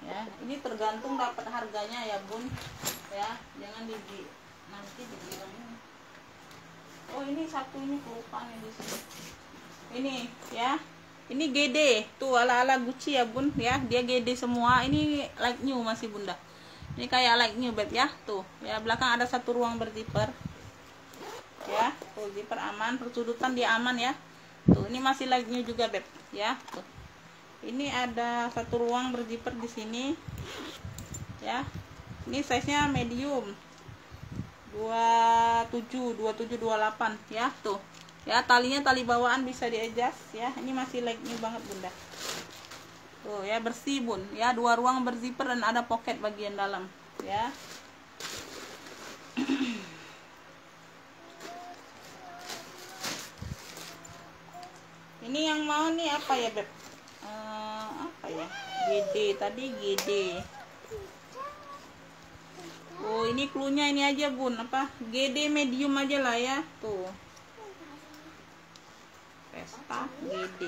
Ya, ini tergantung dapat harganya ya bun ya, jangan nanti dibilang ini. Oh, ini satu ini kelupaan di sini. Ini ya, ini GD tuh, ala-ala Gucci ya bun ya, dia GD semua. Ini like new masih bunda, ini kayak like new beb ya. Tuh ya, belakang ada satu ruang berzipper ya. Tuh, zipper aman, persudutan dia aman ya. Tuh, ini masih like new juga beb ya. Tuh, ini ada satu ruang berzipper di sini ya. Ini size nya medium 27 28 ya. Tuh ya, talinya tali bawaan bisa di-adjust ya. Ini masih like new banget bunda. Tuh ya, bersih bun ya, dua ruang berzipper dan ada pocket bagian dalam ya. Ini yang mau nih apa ya beb? Apa ya? GD tadi GD. Oh ini cluenya ini aja bun, apa GD medium aja lah ya tuh. Vespa GD.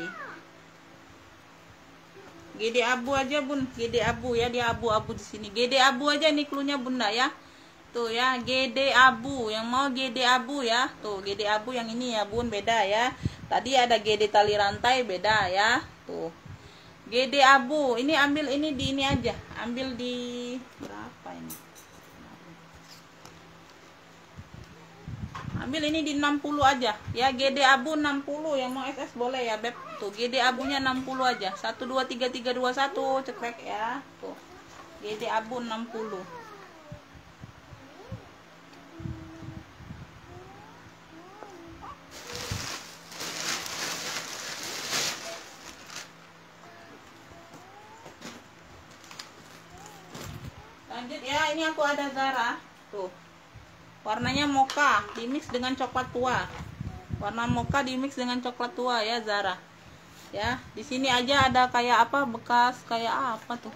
GD abu aja bun, GD abu ya, dia abu-abu di sini. GD abu aja nih cluenya bunda ya. Tuh ya, GD abu, yang mau GD abu ya. Tuh, GD abu yang ini ya bun, beda ya. Tadi ada GD tali rantai, beda ya. Tuh, GD abu, ini ambil ini di ini aja. Ambil di berapa ini? Ambil ini di 60 aja. Ya, GD abu 60, yang mau SS boleh ya beb. Tuh, GD abunya 60 aja. 1 2 3 3 2 1, cekrek ya. Tuh, GD abu 60. Lanjut ya, ini aku ada Zara tuh, warnanya mocha dimix dengan coklat tua. Warna mocha dimix dengan coklat tua ya Zara ya. Di sini aja ada kayak apa, bekas kayak apa tuh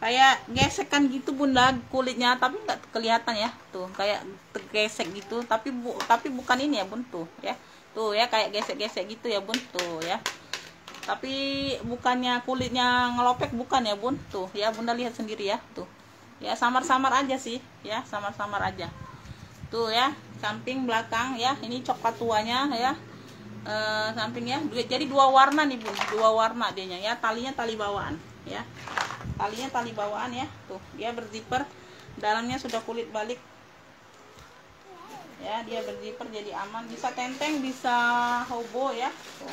kayak gesekan gitu bunda kulitnya, tapi nggak kelihatan ya tuh, kayak tergesek gitu, tapi bukan ini ya bun tuh ya kayak gesek-gesek gitu ya bun tuh ya, tapi bukannya kulitnya ngelopek, bukan ya bun tuh ya, bunda lihat sendiri ya tuh ya, samar-samar aja sih ya, samar-samar aja tuh ya, samping belakang ya, ini coklat tuanya ya, sampingnya jadi dua warna nih bun, dua warna dianya ya. Talinya tali bawaan ya, talinya tali bawaan ya tuh, dia berzipper, dalamnya sudah kulit balik ya, dia berzipper jadi aman, bisa tenteng, bisa hobo ya tuh.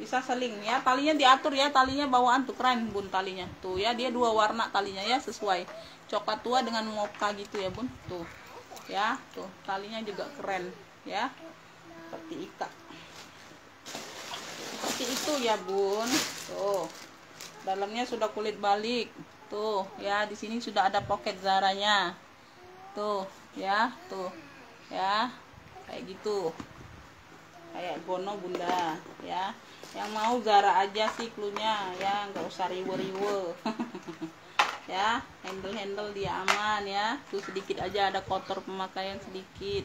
Bisa seling ya, talinya diatur ya, talinya bawaan tuh, keren bun talinya tuh ya, dia dua warna talinya ya, sesuai coklat tua dengan mocha gitu ya bun tuh ya, tuh talinya juga keren ya, seperti ikat seperti itu ya bun tuh, dalamnya sudah kulit balik tuh ya, di sini sudah ada pocket Zaranya tuh ya, tuh ya, kayak gitu, kayak gono bunda ya. Yang mau Zara aja sih cluenya ya, nggak usah riwe-riwe ya, handle dia aman ya, tuh sedikit aja ada kotor pemakaian sedikit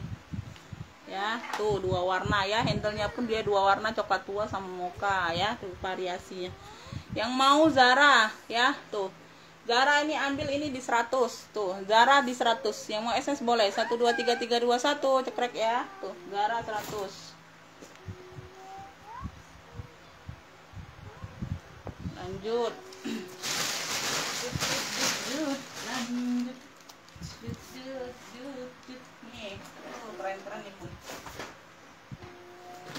ya, tuh dua warna ya, handlenya pun dia dua warna, coklat tua sama mocha ya, tuh variasinya. Yang mau Zara ya, tuh Zara ini ambil ini di 100 tuh, Zara di 100, yang mau SS boleh 1 2 3 3 2 1, cekrek ya tuh, Zara 100. Lanjut nih, keren-keren nih bun.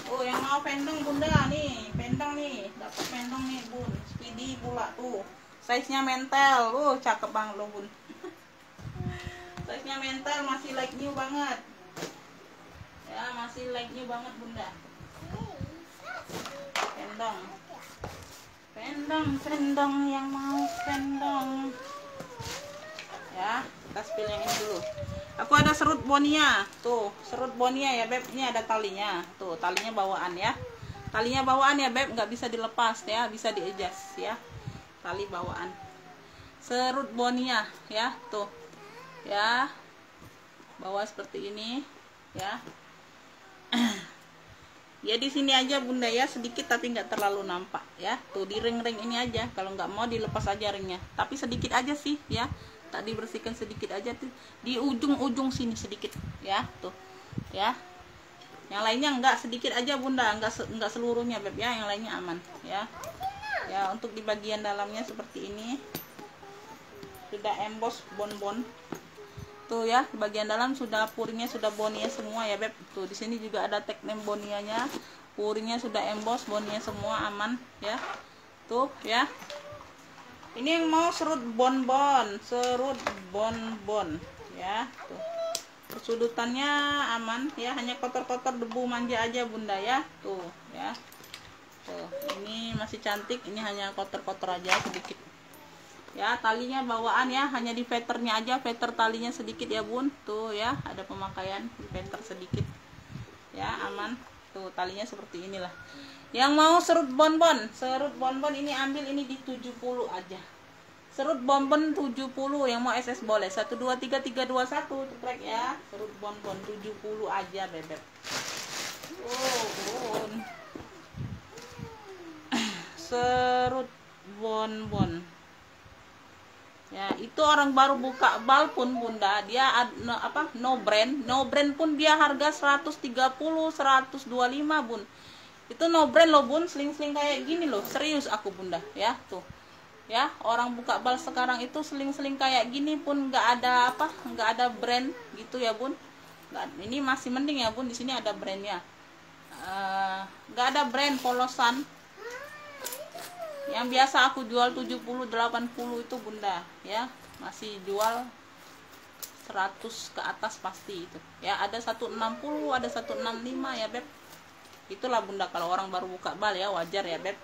Oh yang mau pendong bunda nih, pendong nih, dapat pendong nih bun, speedy pula tuh, size nya mentel, cakep banget loh bun size nya mentel, masih like new banget ya, masih like new banget bunda. Pendong yang mau pendong ya, kita spill yang ini dulu. Aku ada serut bonia tuh, serut bonia ya beb, ini ada talinya tuh, talinya bawaan ya, talinya bawaan ya beb, nggak bisa dilepas ya, bisa di-adjust ya, tali bawaan serut bonia ya tuh ya, bawah seperti ini ya ya, di sini aja bunda ya, sedikit tapi nggak terlalu nampak ya, tuh di ring-ring ini aja, kalau nggak mau dilepas aja ringnya, tapi sedikit aja sih ya, tak dibersihkan sedikit aja tuh di ujung-ujung sini sedikit ya tuh ya, yang lainnya enggak, sedikit aja bunda, enggak seluruhnya beb ya, yang lainnya aman ya. Ya untuk di bagian dalamnya seperti ini sudah emboss bon-bon tuh ya, di bagian dalam sudah puringnya sudah bonia semua ya beb, tuh di sini juga ada tag name bonianya, puringnya sudah emboss, boninya semua aman ya tuh ya. Ini yang mau serut bonbon ya tuh, persudutannya aman ya, hanya kotor-kotor debu manja aja bunda ya tuh ya, tuh ini masih cantik, ini hanya kotor-kotor aja sedikit ya, talinya bawaan ya, hanya di veternya aja, veter talinya sedikit ya bun tuh ya, ada pemakaian di veter sedikit ya, aman tuh talinya seperti inilah. Yang mau serut bonbon ini ambil ini di 70 aja. Serut bonbon 70, yang mau SS boleh. 1 2 3 3 2 1 cekrek ya. Serut bonbon 70 aja, bebek. Oh, bon. Serut bonbon. Ya, itu orang baru buka bal pun bunda, dia no brand pun dia harga 130 125 bun. Itu no brand loh bun, sling-sling kayak gini loh, serius aku bunda ya. Tuh ya, orang buka bal sekarang itu sling-sling kayak gini pun nggak ada brand gitu ya bun. Ini masih mending ya bun, di sini ada brandnya. Nggak ada brand polosan. Yang biasa aku jual 70 80 itu bunda ya, masih jual 100 ke atas pasti itu ya. Ada 160, ada 165 ya beb. Itulah bunda, kalau orang baru buka bal ya wajar ya beb,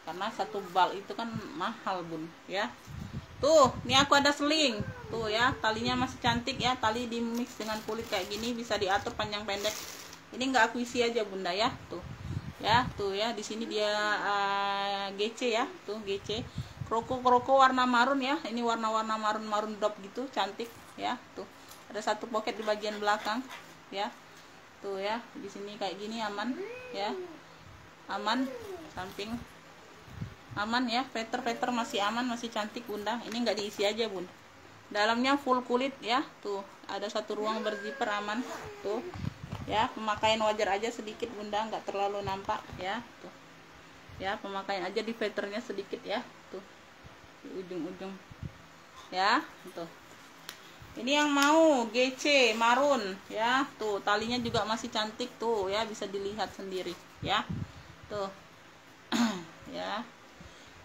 karena satu bal itu kan mahal bun ya. Tuh, ini aku ada seling tuh ya, talinya masih cantik ya, tali di mix dengan kulit kayak gini, bisa diatur panjang pendek. Ini enggak aku isi aja bunda ya. Tuh ya, tuh ya, di sini dia GC ya, tuh GC kroko warna marun ya. Ini warna-warna marun drop gitu, cantik ya. Tuh ada satu pocket di bagian belakang ya. Tuh ya, di sini kayak gini aman ya, aman, samping aman ya, feather masih aman, masih cantik bunda. Ini enggak diisi aja bun, dalamnya full kulit ya. Tuh ada satu ruang berzipper, aman tuh ya. Pemakaian wajar aja sedikit bunda, nggak terlalu nampak ya. Tuh ya, pemakaian aja di feathernya sedikit ya, tuh di ujung-ujung ya. Tuh ini yang mau GC marun ya, tuh talinya juga masih cantik tuh ya, bisa dilihat sendiri ya. Tuh ya,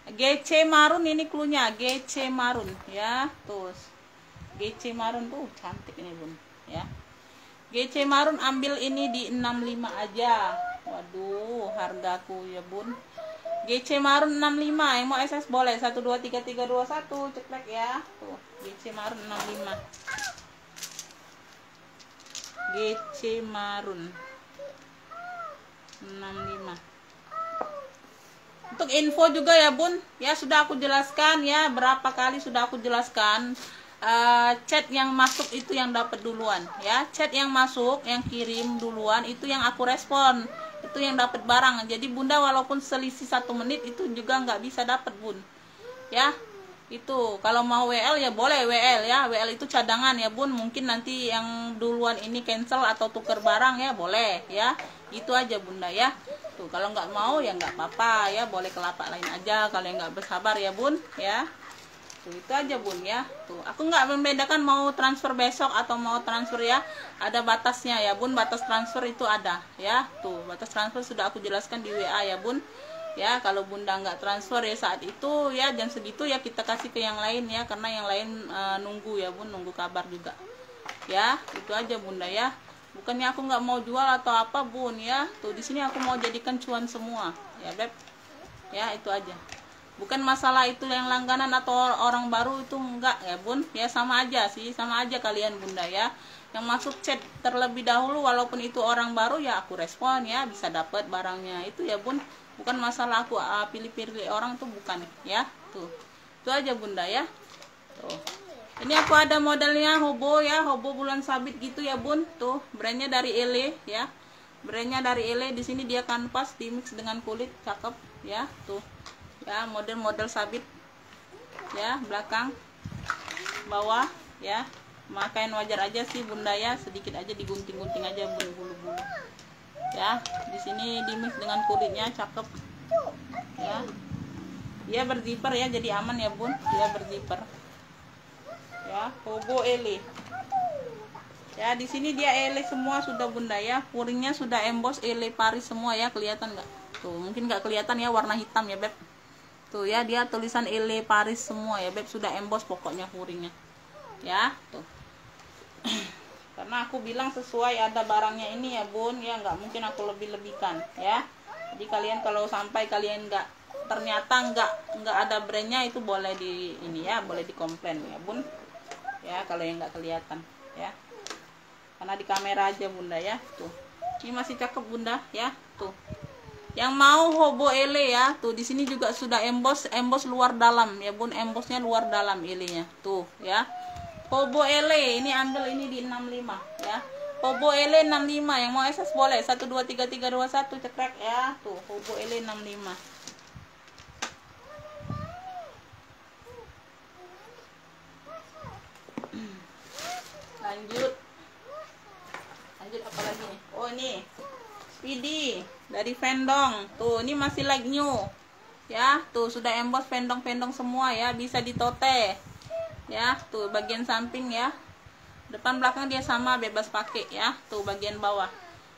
GC marun, ini cluenya GC marun ya. Tuh GC marun tuh cantik ini bun ya. GC marun ambil ini di 65 aja. Waduh, hargaku ya bun. GC marun 65, yang mau SS boleh. 1 2 3 3 2 1 ceklek ya. Tuh, GC marun 65. GC marun 65. Untuk info juga ya bun, ya sudah aku jelaskan ya, berapa kali sudah aku jelaskan. Chat yang masuk itu yang dapat duluan ya, chat yang masuk, yang kirim duluan itu yang aku respon, itu yang dapat barang. Jadi bunda walaupun selisih 1 menit itu juga nggak bisa dapat bun ya. Itu kalau mau WL ya boleh WL ya, WL itu cadangan ya bun, mungkin nanti yang duluan ini cancel atau tuker barang ya boleh ya. Itu aja bunda ya. Tuh kalau nggak mau ya nggak apa-apa ya, boleh ke lapak lain aja kalau yang nggak bersabar ya bun ya. Tuh, itu aja bun ya. Tuh aku nggak membedakan mau transfer besok atau mau transfer ya, ada batasnya ya bun, batas transfer itu ada ya. Tuh batas transfer sudah aku jelaskan di WA ya bun ya. Kalau bunda nggak transfer ya saat itu ya, jam segitu ya kita kasih ke yang lain ya, karena yang lain nunggu ya bun, nunggu kabar juga ya. Itu aja bunda ya, bukannya aku nggak mau jual atau apa bun ya. Tuh di sini aku mau jadikan cuan semua ya beb ya. Itu aja, bukan masalah itu yang langganan atau orang baru itu enggak ya bun ya, sama aja sih, sama aja kalian bunda ya. Yang masuk chat terlebih dahulu walaupun itu orang baru ya aku respon ya, bisa dapat barangnya itu ya bun, bukan masalah aku pilih-pilih orang tuh, bukan ya. Tuh itu aja bunda ya. Tuh ini aku ada modelnya hobo ya, hobo bulan sabit gitu ya bun. Tuh brandnya dari Ele ya, brandnya dari Ele. Di sini dia kanvas di mix dengan kulit, cakep ya. Tuh ya, model-model sabit ya, belakang bawah ya. Makanya wajar aja sih bunda ya, sedikit aja digunting-gunting aja bulu-bulu ya. Di sini di mix dengan kulitnya, cakep ya. Dia berzipper ya, jadi aman ya bun, dia berzipper ya. Hobo Ele ya, di sini dia Ele semua sudah bunda ya, puringnya sudah emboss Ele Paris semua ya. Kelihatan nggak? Tuh mungkin nggak kelihatan ya, warna hitam ya beb. Tuh ya, dia tulisan Ele Paris semua ya beb, sudah emboss pokoknya puringnya ya. Tuh karena aku bilang sesuai ada barangnya ini ya bun ya, nggak mungkin aku lebih-lebihkan ya. Jadi kalian kalau sampai kalian nggak, ternyata nggak ada brandnya, itu boleh di ini ya, boleh dikomplain ya bun ya, kalau yang nggak kelihatan ya, karena di kamera aja bunda ya. Tuh Ini masih cakep bunda ya, tuh. Yang mau hobo ele ya, tuh di sini juga sudah emboss luar dalam ya bun, embossnya luar dalam elenya, tuh ya. Hobo ele ini ambil ini di 65 ya. Hobo ele 65, yang mau SS boleh 123321 cekrek ya, tuh hobo ele 65. Lanjut apa lagi nih? Oh ini Speedy dari Vendong, tuh ini masih like new ya, tuh sudah emboss vendong semua ya, bisa ditote ya, tuh bagian samping ya, depan belakang dia sama, bebas pakai ya, tuh bagian bawah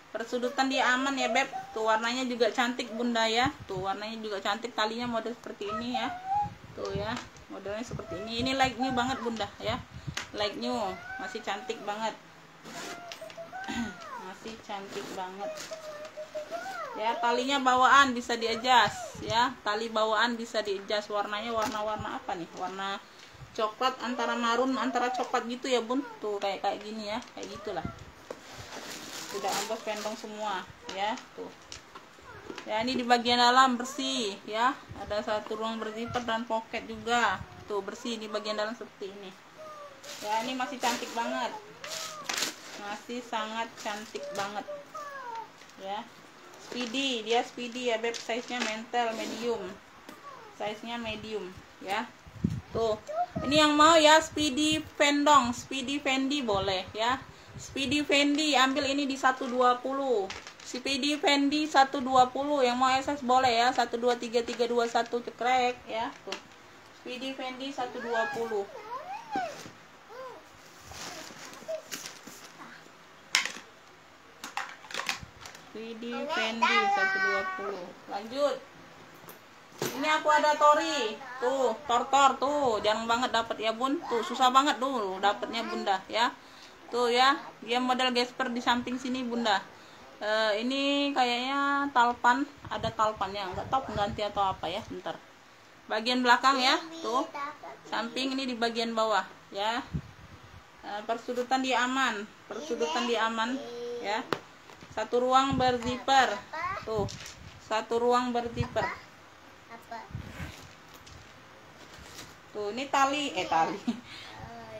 persudutan dia aman ya beb, tuh warnanya juga cantik bunda ya, tuh warnanya juga cantik, talinya model seperti ini ya, tuh ya modelnya seperti ini like new banget bunda ya, like new, masih cantik banget masih cantik banget ya. Talinya bawaan bisa di-adjust ya, tali bawaan bisa di-adjust, warnanya warna apa nih, warna coklat antara marun antara coklat gitu ya bun, tuh kayak gini ya, kayak gitulah, sudah emboss pendong semua ya, tuh ya. Ini di bagian dalam bersih ya, ada satu ruang berzipper dan pocket juga, tuh bersih di bagian dalam seperti ini ya. Ini masih cantik banget, masih sangat cantik banget ya. Speedy, dia Speedy ya beb, size nya mental medium, size nya medium ya. Tuh ini yang mau ya Speedy Vendong, Speedy Fendi boleh ya, Speedy Fendi ambil ini di 120, Speedy Fendi 120, yang mau SS boleh ya, 123321 cekrek ya, tuh Speedy Fendi 120. Speedy Fendi 120. Lanjut. Ini aku ada Tori. Tuh, Tortor tuh, jarang banget dapat ya, Bun. Tuh, susah banget tuh dapatnya Bunda ya. Tuh ya, dia model gesper di samping sini Bunda. Ini kayaknya talpan, ada talpannya, enggak tahu pengganti atau apa ya, bentar. Bagian belakang ya, tuh. Samping ini di bagian bawah ya. Persudutan dia aman, ya. Satu ruang berzipper, tuh, satu ruang berzipper. Tuh, ini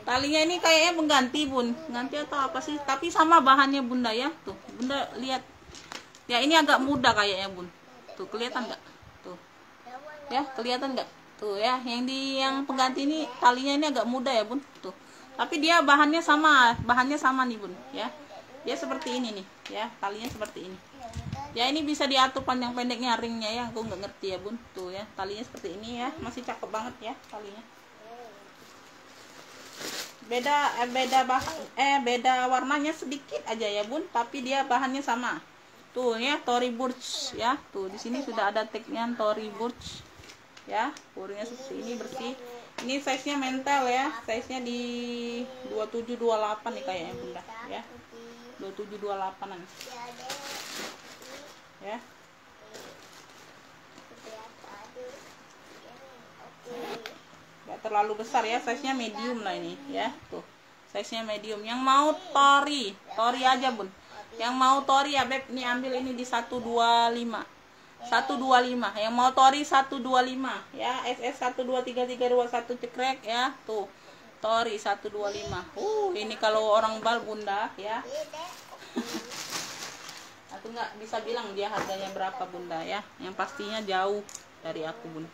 talinya ini kayaknya pengganti Bun, ganti atau apa sih? Tapi sama bahannya Bunda ya, tuh, Bunda lihat. Ya ini agak muda kayaknya Bun, tuh kelihatan nggak? Tuh, ya kelihatan nggak? Tuh ya, yang pengganti ini talinya ini agak muda ya Bun, tuh. Tapi dia bahannya sama nih Bun, ya. Dia seperti ini nih ya, talinya seperti ini ya. Ini bisa diatur panjang pendeknya ringnya ya, aku nggak ngerti ya Bun, tuh ya talinya seperti ini ya, masih cakep banget ya talinya. Beda warnanya sedikit aja ya Bun, tapi dia bahannya sama tuh ya. Tory Burch ya, tuh di sini sudah ada tagnya Tory Burch ya, purnya seperti ini bersih. Ini size nya mental ya, size nya di 2728 nih kayaknya Bunda ya, 2728an ya. Gak terlalu besar ya, size nya medium lah ini ya, tuh size nya medium. Yang mau Tori aja Bun, yang mau Tori ya Beb, ini ambil ini di 125, yang mau Tori 125 ya, SS 123321 cekrek ya, tuh Tori 125. Ini kalau orang bal Bunda ya. Aku nggak bisa bilang dia harganya berapa Bunda ya, yang pastinya jauh dari aku Bun.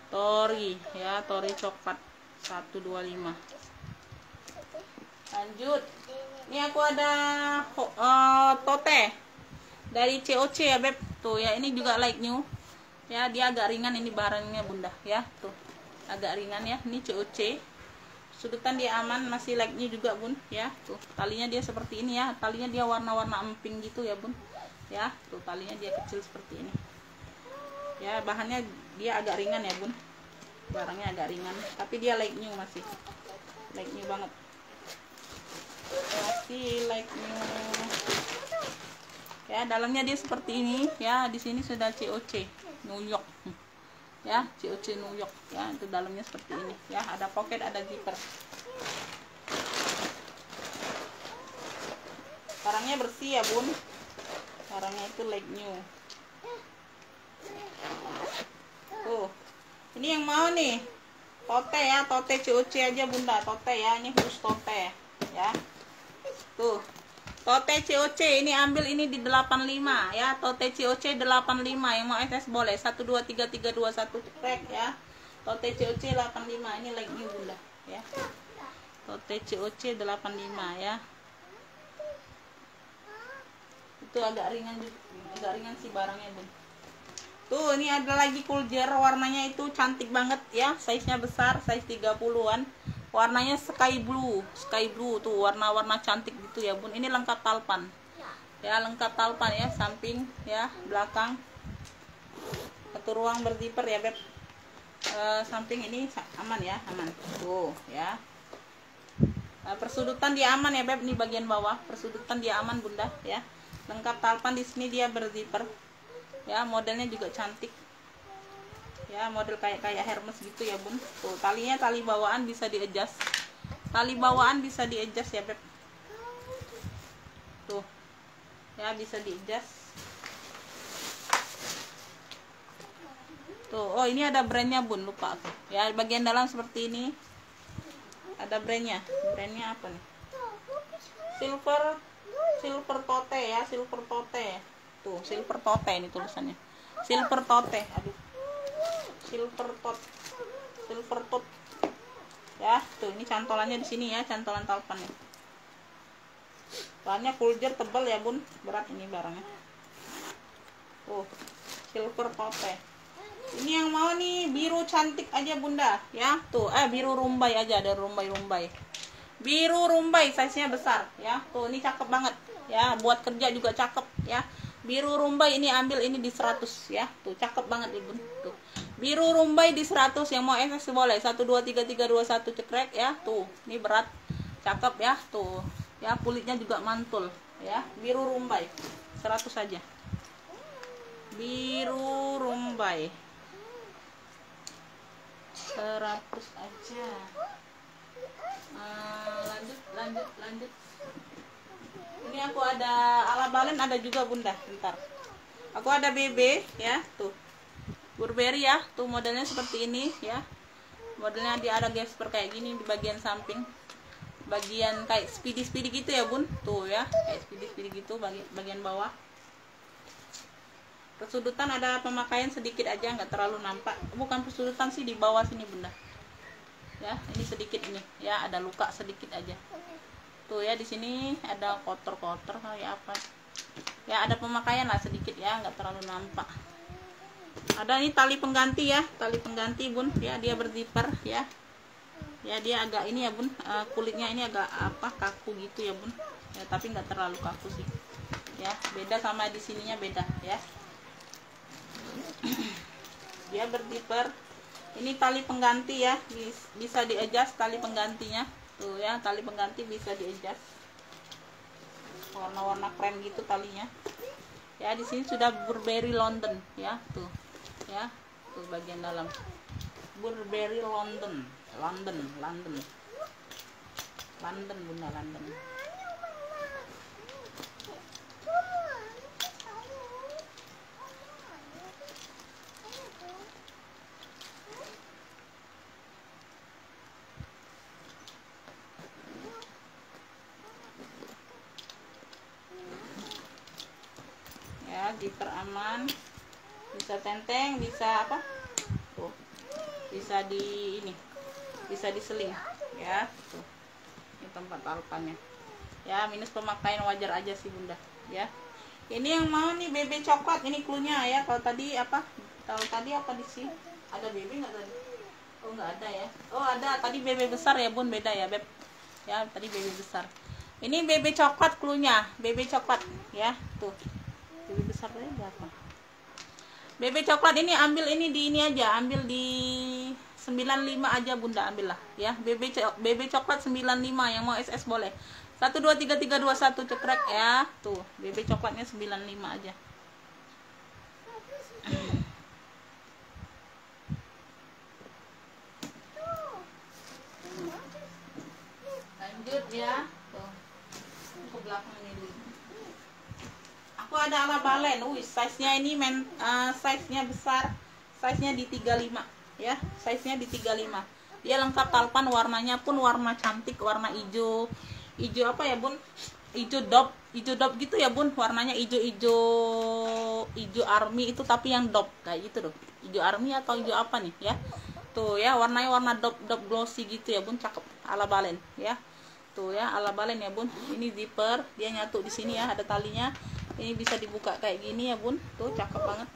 Tori ya, Tori coklat 125. Lanjut, ini aku ada tote dari COC ya Beb, tuh ya. Ini juga like new ya, dia agak ringan ini barangnya Bunda ya, tuh agak ringan ya. Ini COC, sudutan dia aman, masih like new juga Bun ya. Tuh talinya dia seperti ini ya, talinya dia warna-warna emping gitu ya Bun ya. Tuh talinya dia kecil seperti ini ya. Bahannya dia agak ringan ya Bun, barangnya agak ringan, tapi dia like new, masih like new banget, masih like new ya. Dalamnya dia seperti ini ya, di sini sudah COC New York ya, COC New York ya. Itu dalamnya seperti ini ya, ada pocket, ada zipper. Barangnya bersih ya bun, barangnya itu like new. Tuh, ini yang mau nih tote ya, tote COC aja bunda, tote ya, ini khusus tote ya. Tuh, tote COC ini ambil ini di 85 ya, tote COC 85, yang mau SS boleh 123321 cekrek ya. Tote COC 85 ini like new bunda ya. Tote COC 85 ya. Itu agak ringan sih barangnya bun. Tuh, ini ada lagi kuljer, warnanya itu cantik banget ya, size-nya besar, size 30-an. Warnanya sky blue tuh, warna-warna cantik gitu ya bun. Ini lengkap talpan ya, lengkap talpan ya, samping ya, belakang, satu ruang berzipper ya beb. Samping ini aman ya, aman tuh ya. Persudutan dia aman ya beb, nih bagian bawah persudutan dia aman bunda ya. Lengkap talpan, di sini dia berzipper ya, modelnya juga cantik ya, model kayak Hermes gitu ya bun. Tuh, talinya tali bawaan bisa di-adjust, tali bawaan bisa di-adjust ya beb. Tuh ya, bisa di-adjust. Tuh, oh ini ada brandnya bun, lupa aku ya, bagian dalam seperti ini ada brandnya apa nih, silver tote ya, silver tote tuh, silver tote ini tulisannya, silver tote, aduh, silver tot ya. Tuh, ini cantolannya di sini ya, cantolan talpannya. Bahannya kuljer tebal ya bun, berat ini barangnya. Tuh, silver tote. Ini yang mau nih biru cantik aja bunda ya. Tuh, biru rumbai aja, ada rumbai biru rumbai, size nya besar ya. Tuh, ini cakep banget ya, buat kerja juga cakep ya. Biru rumbai ini ambil ini di 100 ya. Tuh, cakep banget ibu. Tuh, biru rumbai di 100, yang mau SS boleh 123321 cekrek ya. Tuh, ini berat, cakep ya. Tuh ya, kulitnya juga mantul ya. Biru rumbai 100 aja, biru rumbai 100 aja. Lanjut. Ini aku ada ala balen, ada juga bunda, bentar. Aku ada BB ya, tuh Burberry ya, tuh modelnya seperti ini ya. Modelnya dia ada gesper kayak gini di bagian samping, bagian kayak speedy gitu ya bun. Tuh ya, kayak speedy gitu bagian bawah. Persudutan ada pemakaian sedikit aja, nggak terlalu nampak. Bukan persudutan sih, di bawah sini bunda ya, ini sedikit ini ya, ada luka sedikit aja. Tuh ya, di sini ada kotor kayak apa ya, ada pemakaian lah sedikit ya, nggak terlalu nampak. Ada ini tali pengganti ya, tali pengganti bun ya, dia berzipper ya. Ya, dia agak ini ya bun, kulitnya ini agak apa, kaku gitu ya bun ya, tapi nggak terlalu kaku sih ya, beda sama di sininya, beda ya. Dia berzipper. Ini tali pengganti ya, bisa di-adjust tali penggantinya. Tuh ya, tali pengganti bisa di-adjust. Warna-warna krem gitu talinya. Ya, di sini sudah Burberry London ya, tuh. Ya, tuh bagian dalam. Burberry London bunda, London. Zipper aman, bisa tenteng, bisa apa tuh, bisa bisa diseling ya. Tuh, ini tempat talpannya ya, minus pemakaian wajar aja sih bunda ya. Ini yang mau nih BB coklat, ini cluenya ya. Kalau tadi apa di sini ada BB nggak tadi? Oh nggak ada ya, oh ada tadi BB besar ya bun, beda ya beb ya, tadi BB besar. Ini BB coklat cluenya, BB coklat ya. Tuh, BB besarnya berapa? BB coklat ini ambil ini di ini aja, ambil di 95 aja bunda, ambillah ya. BB coklat 95, yang mau SS boleh 123321 cekrek ya. Tuh, BB coklatnya 95 aja. Lanjut ya. Tuh, ke belakang ini dulu. aku ada ala balen. Size-nya ini size-nya besar. Size-nya di 35 ya. Size-nya di 35. Dia lengkap talpan, warnanya pun warna cantik, warna hijau. Hijau apa ya, Bun? Hijau dop gitu ya, Bun. Warnanya hijau army itu, tapi yang dop kayak gitu loh. Hijau army atau hijau apa nih ya? Tuh ya, warnanya warna dop glossy gitu ya, Bun. Cakep, ala balen ya. Tuh ya, ala balen ya, Bun. Ini zipper, dia nyatu di sini ya, ada talinya. Ini bisa dibuka kayak gini ya, Bun. Tuh cakep banget.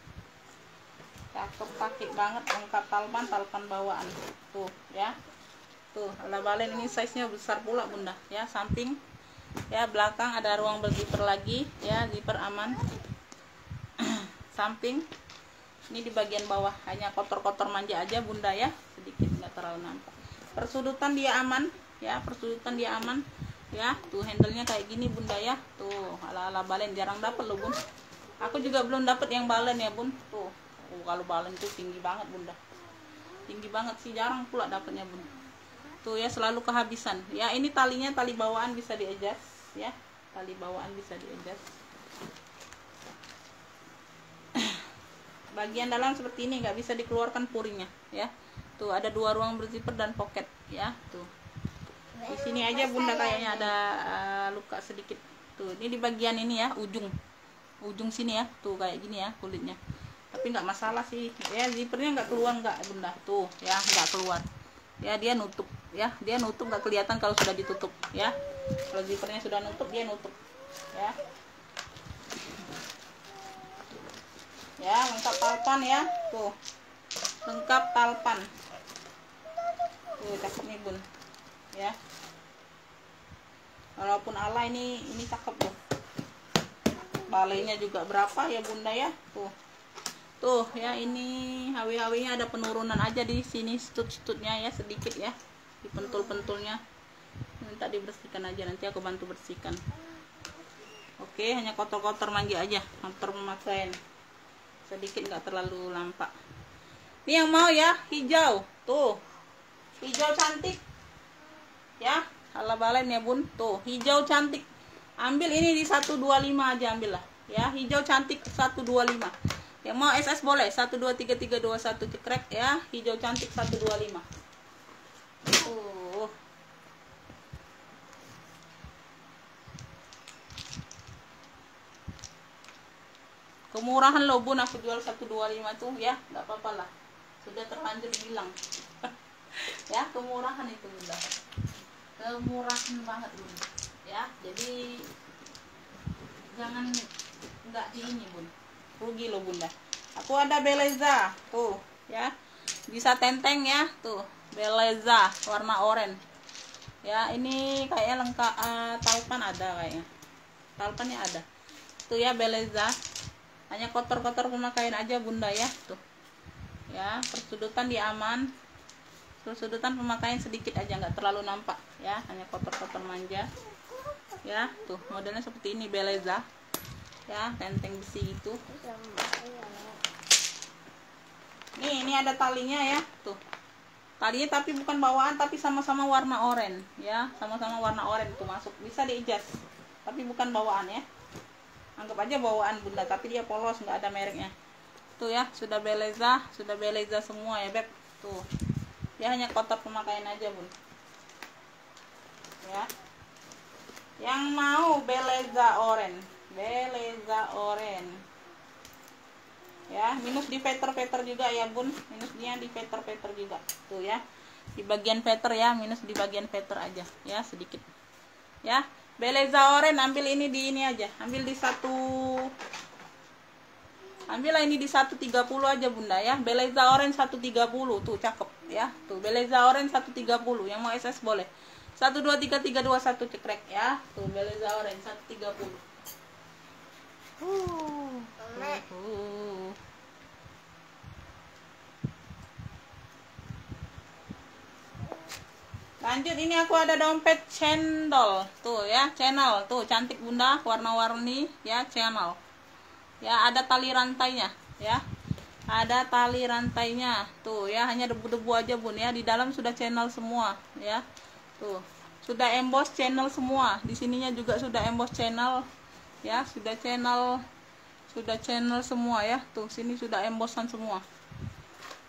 Cakep, pakai banget, lengkap talpan bawaan. Tuh ya. Tuh, ala balen ini size-nya besar pula, Bunda ya. Samping ya, belakang ada ruang berzipper lagi ya, zipper aman. Samping ini di bagian bawah hanya kotor-kotor manja aja, Bunda ya, sedikit, nggak terlalu nampak. Persudutan dia aman ya, persudutan dia aman ya. Tuh handle-nya kayak gini, Bunda ya. Tuh ala balen, jarang dapet loh, Bun. Aku juga belum dapet yang balen ya, Bun. Tuh kalau balen tuh tinggi banget, Bunda, tinggi banget sih, jarang pula dapetnya, Bun. Tuh ya, selalu kehabisan ya. Ini talinya, tali bawaan bisa di-adjust ya, tali bawaan bisa di-adjust. Bagian dalam seperti ini, nggak bisa dikeluarkan puringnya ya. Tuh ada 2 ruang berzipper dan pocket ya. Tuh di sini aja, Bunda, kayaknya ada luka sedikit. Tuh ini di bagian ini ya, ujung sini ya. Tuh kayak gini ya kulitnya, tapi nggak masalah sih ya. Zippernya nggak keluar, nggak, Bunda. Tuh ya, nggak keluar ya, dia nutup ya, dia nutup, nggak kelihatan kalau sudah ditutup ya. Kalau zippernya sudah nutup, dia nutup ya. Ya, lengkap talpan ya. Tuh lengkap talpan. Tuh cakep nih, Bun ya. Walaupun ala ini cakep tuh. Balainya juga berapa ya, Bunda ya. Tuh ya, ini HW-HW nya ada penurunan aja di sini, stut-stutnya ya, sedikit ya, di pentul-pentulnya. Minta dibersihkan aja, nanti aku bantu bersihkan. Oke, hanya kotor-kotor manja aja, kotor pemakaian sedikit, nggak terlalu nampak. Ini yang mau ya, hijau. Tuh hijau cantik ya, ala balen ya, Bun. Tuh hijau cantik, ambil ini di 125 aja, ambil lah ya, hijau cantik 125. Yang mau SS boleh 123321 cekrek ya, hijau cantik 125. Kemurahan loh, Bun, aku jual 125 tuh ya, nggak apa-apa lah, sudah terlanjur bilang. Ya, kemurahan itu, Bunda, kemurahan banget, Bun ya. Jadi jangan nggak di ini, Bun, rugi loh, Bunda. Aku ada Beleza tuh ya, bisa tenteng ya. Tuh Beleza warna oranye ya. Ini kayaknya lengkap, talpan ada kayaknya, talpannya ada tuh ya, Beleza. Hanya kotor-kotor pemakaian aja, Bunda ya. Tuh ya, persudutan dia aman, persudutan pemakaian sedikit aja, nggak terlalu nampak ya, hanya kotor-kotor manja ya. Tuh modelnya seperti ini, Beleza ya, tenteng besi itu. Nih, ini ada talinya ya. Tuh talinya tapi bukan bawaan, tapi sama-sama warna oranye ya, sama-sama warna oranye. Tuh masuk, bisa di-adjust, tapi bukan bawaan ya. Anggap aja bawaan, Bunda, tapi dia polos, nggak ada mereknya. Tuh ya, sudah Beleza semua ya, Beb. Tuh dia hanya kotor pemakaian aja, Bun ya. Yang mau Beleza oranye ya, minus di veter juga ya, Bun, minusnya di veter juga. Tuh ya, di bagian veter ya, minus di bagian veter aja ya, sedikit ya. Beleza oranye, ambil ini di ini aja, ambil di 130 aja, Bunda ya. Beleza oranye 130, tuh cakep ya. Tuh Beleza oranye 130, yang mau SS boleh 123321 cekrek ya. Tuh Beleza oranye 130. Lanjut, ini aku ada dompet cendol tuh ya, channel tuh cantik, Bunda, warna-warni ya, channel ya. Ada tali rantainya ya, ada tali rantainya tuh ya, hanya debu-debu aja, Bun ya. Di dalam sudah channel semua ya. Tuh sudah emboss channel semua, di sininya juga sudah emboss channel ya, sudah channel sudah channel semua ya. Tuh sini sudah embossan semua.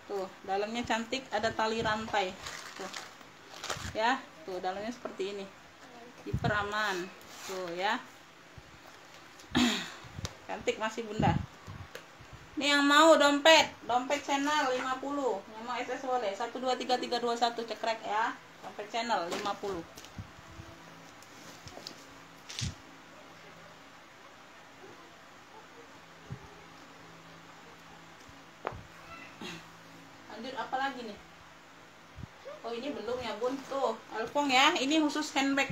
Tuh dalamnya cantik, ada tali rantai. Tuh ya, tuh dalamnya seperti ini. Zipper aman. Tuh ya. Cantik masih bunda. Ini yang mau dompet channel 50. Yang mau SS boleh 123321 cekrek ya. Dompet channel 50. Lanjut apa lagi nih? Oh ini belum ya bun. Tuh Elfong ya. Ini khusus handbag.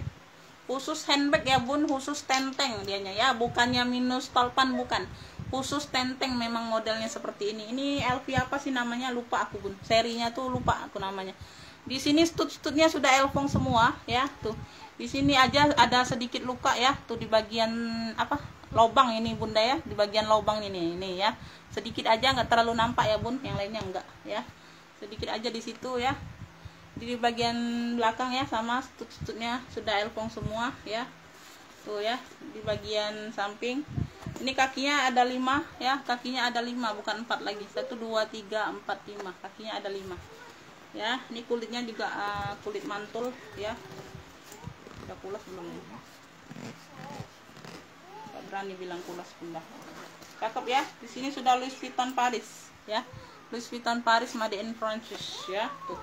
Khusus handbag ya bun. Khusus tenteng dianya ya. Bukannya minus tolpan, bukan. Khusus tenteng, memang modelnya seperti ini. Ini LV apa sih namanya, lupa aku bun, serinya tuh lupa aku namanya. Di sini stud-studnya sudah Elfong semua ya. Tuh di sini aja ada sedikit luka ya, tuh di bagian apa, lobang ini bunda ya, di bagian lobang ini ya, sedikit aja, nggak terlalu nampak ya bun, yang lainnya enggak ya, sedikit aja di situ ya. Di bagian belakang ya sama stud-studnya sudah Elfong semua ya. Tuh ya, di bagian samping ini kakinya ada 5 ya, kakinya ada 5 bukan 4 lagi. 1 2 3 4 5, kakinya ada 5 ya. Ini kulitnya juga kulit mantul ya. Udah kulas belum nih? Gak berani bilang kulas bunda. Cakep ya. Di sini sudah Louis Vuitton Paris ya. Louis Vuitton Paris made in France ya. Tuh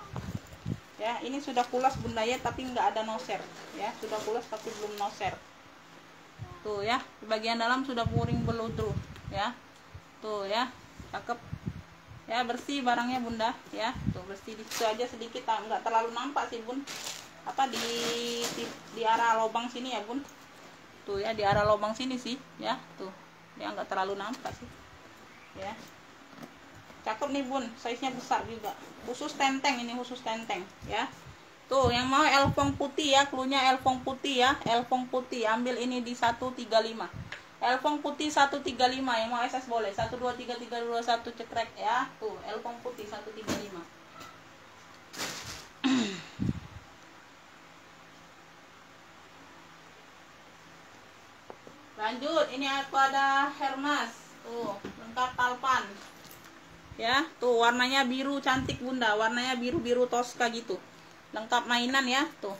ya, ini sudah kulas bunda ya, tapi nggak ada noser ya. Sudah kulas tapi belum noser. Tuh ya, di bagian dalam sudah puring beludru ya. Tuh ya, cakep ya, bersih barangnya bunda ya. Tuh bersih, di situ aja sedikit, nggak terlalu nampak sih bun, apa di arah lubang sini ya bun. Tuh ya, di arah lubang sini sih ya. Tuh dia nggak terlalu nampak sih ya. Cakep nih bun, size nya besar juga, khusus tenteng, ini khusus tenteng ya. Tuh yang mau Elfong putih ya, klunya Elfong putih ya, Elfong putih ambil ini di 135. Elfong putih 135, yang mau SS boleh 123321 cekrek ya. Tuh Elfong putih 135. Lanjut, ini aku ada Hermes. Tuh lengkap talpan ya. Tuh warnanya biru cantik bunda, warnanya biru-biru Tosca gitu, lengkap mainan ya. Tuh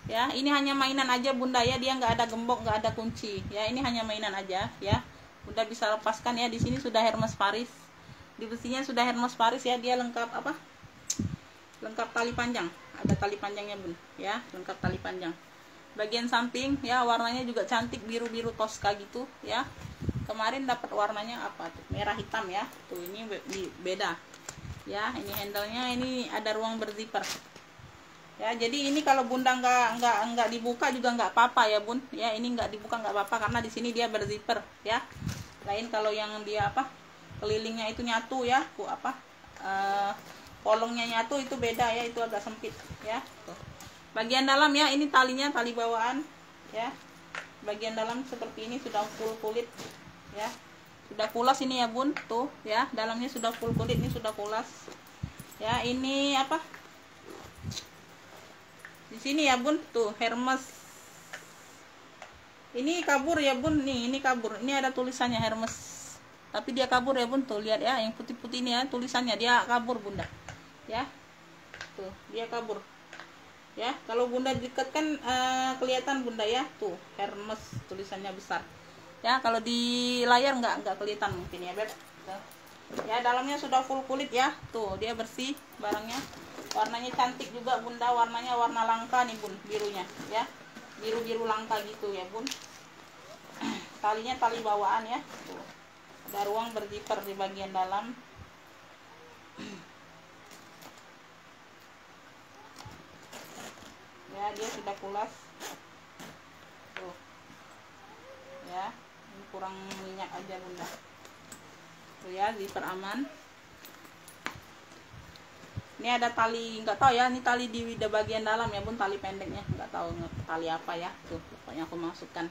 ya, ini hanya mainan aja bunda ya, dia nggak ada gembok, nggak ada kunci ya, ini hanya mainan aja ya. Bunda bisa lepaskan ya. Di sini sudah Hermes Paris, di besinya sudah Hermes Paris ya. Dia lengkap apa, lengkap tali panjang, ada tali panjangnya bun ya, lengkap tali panjang. Bagian samping ya, warnanya juga cantik, biru-biru Tosca gitu ya. Kemarin dapat warnanya apa tuh, merah hitam ya. Tuh ini beda ya. Ini handle-nya ini ada ruang berzipper ya. Jadi ini kalau bunda nggak dibuka juga nggak apa-apa ya bun ya. Ini nggak dibuka nggak apa-apa, karena di sini dia berzipper ya. Lain kalau yang dia apa, kelilingnya itu nyatu ya, kolongnya nyatu, itu beda ya, itu agak sempit ya. Tuh bagian dalam ya, ini talinya tali bawaan ya. Bagian dalam seperti ini sudah full kulit ya, sudah kulas ini ya bun. Tuh ya, dalamnya sudah full kulit, ini sudah kulas ya. Ini apa, di sini ya bun, tuh Hermes, ini kabur ya bun nih, ini kabur, ini ada tulisannya Hermes tapi dia kabur ya bun. Tuh lihat ya, yang putih-putih ini ya tulisannya, dia kabur bunda ya. Tuh dia kabur ya. Kalau bunda dekatkan kelihatan bunda ya. Tuh Hermes tulisannya besar ya. Kalau di layar nggak kelihatan mungkin ya beb. Tuh ya, dalamnya sudah full kulit ya. Tuh dia bersih barangnya, warnanya cantik juga bunda, warnanya warna langka nih bun, birunya ya, biru-biru langka gitu ya bun. Talinya tali bawaan ya. Tuh ada ruang berzipper di bagian dalam. Ya dia sudah kulas. Tuh ya, ini kurang minyak aja bunda. Tuh ya, zipper aman. Ini ada tali, nggak tahu ya, ini tali di bagian dalam ya bun, tali pendeknya, nggak tahu tali apa ya. Tuh pokoknya aku masukkan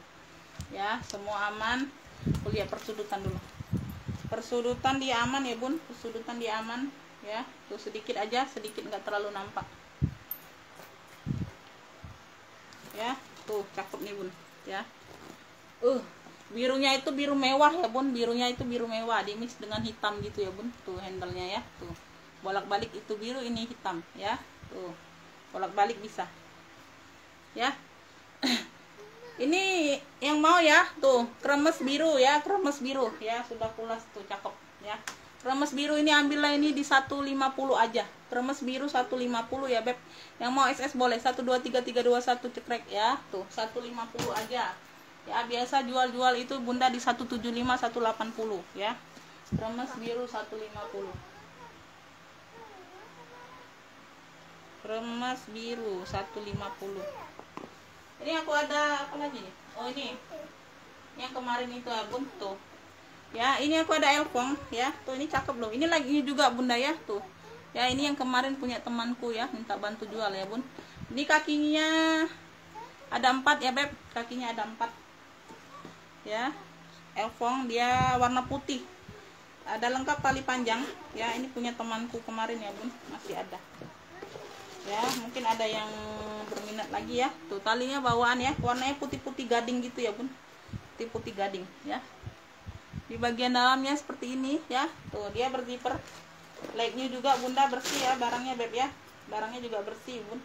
ya. Semua aman. Aku lihat persudutan dulu, persudutan dia aman ya bun, persudutan dia aman ya. Tuh sedikit aja, sedikit, nggak terlalu nampak ya. Tuh cakep nih bun ya. Birunya itu biru mewah ya bun, birunya itu biru mewah di mix dengan hitam gitu ya bun. Tuh handle-nya ya, tuh bolak-balik itu biru, ini hitam ya, tuh bolak-balik bisa ya. Ini yang mau ya, tuh kremes biru ya, kremes biru ya, sudah pulas tuh, cakep ya. Kremes biru ini ambillah ini di 150 aja, kremes biru 150 ya beb. Yang mau SS boleh 123321 cekrek ya, tuh 150 aja ya. Biasa jual-jual itu bunda di 175 180 ya. Kremes biru 150, kremes biru 150. Ini aku ada apa lagi nih? Oh ini yang kemarin itu ya bun, tuh ya. Ini aku ada elfong ya, tuh ini cakep loh. Ini lagi juga bunda ya, tuh ya. Ini yang kemarin punya temanku ya, minta bantu jual ya bun. Ini kakinya ada 4 ya beb, kakinya ada 4 ya. Elfong dia warna putih, ada lengkap tali panjang ya. Ini punya temanku kemarin ya bun, masih ada ya. Mungkin ada yang berminat lagi ya. Tuh talinya bawaan ya, warnanya putih-putih gading gitu ya bun, putih-putih gading ya. Di bagian dalamnya seperti ini ya, tuh dia berzipper. Legnya juga bunda bersih ya, barangnya beb ya, barangnya juga bersih bun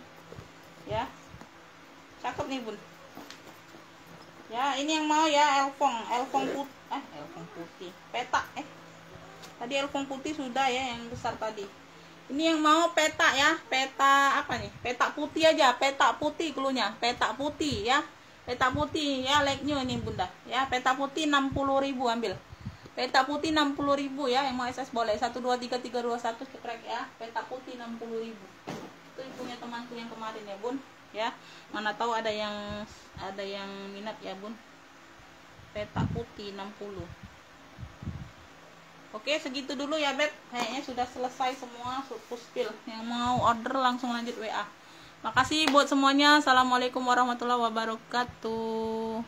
ya. Cakep nih bun ya. Ini yang mau ya elfong putih petak, tadi elfong putih sudah ya, yang besar tadi. Ini yang mau petak ya, peta apa nih, petak putih aja, petak putih klunya, petak putih ya, petak putih ya. Legnya ini bunda ya, petak putih 60.000 ambil, petak putih 60.000 ya. Yang mau SS boleh 123321 cekrek ya, petak putih 60.000. Itu punya temanku yang kemarin ya bun ya. Mana tahu ada yang minat ya bun, petak putih 60. Oke, segitu dulu ya beb, kayaknya sudah selesai semua puspil. Yang mau order langsung lanjut WA. Makasih buat semuanya. Assalamualaikum warahmatullahi wabarakatuh.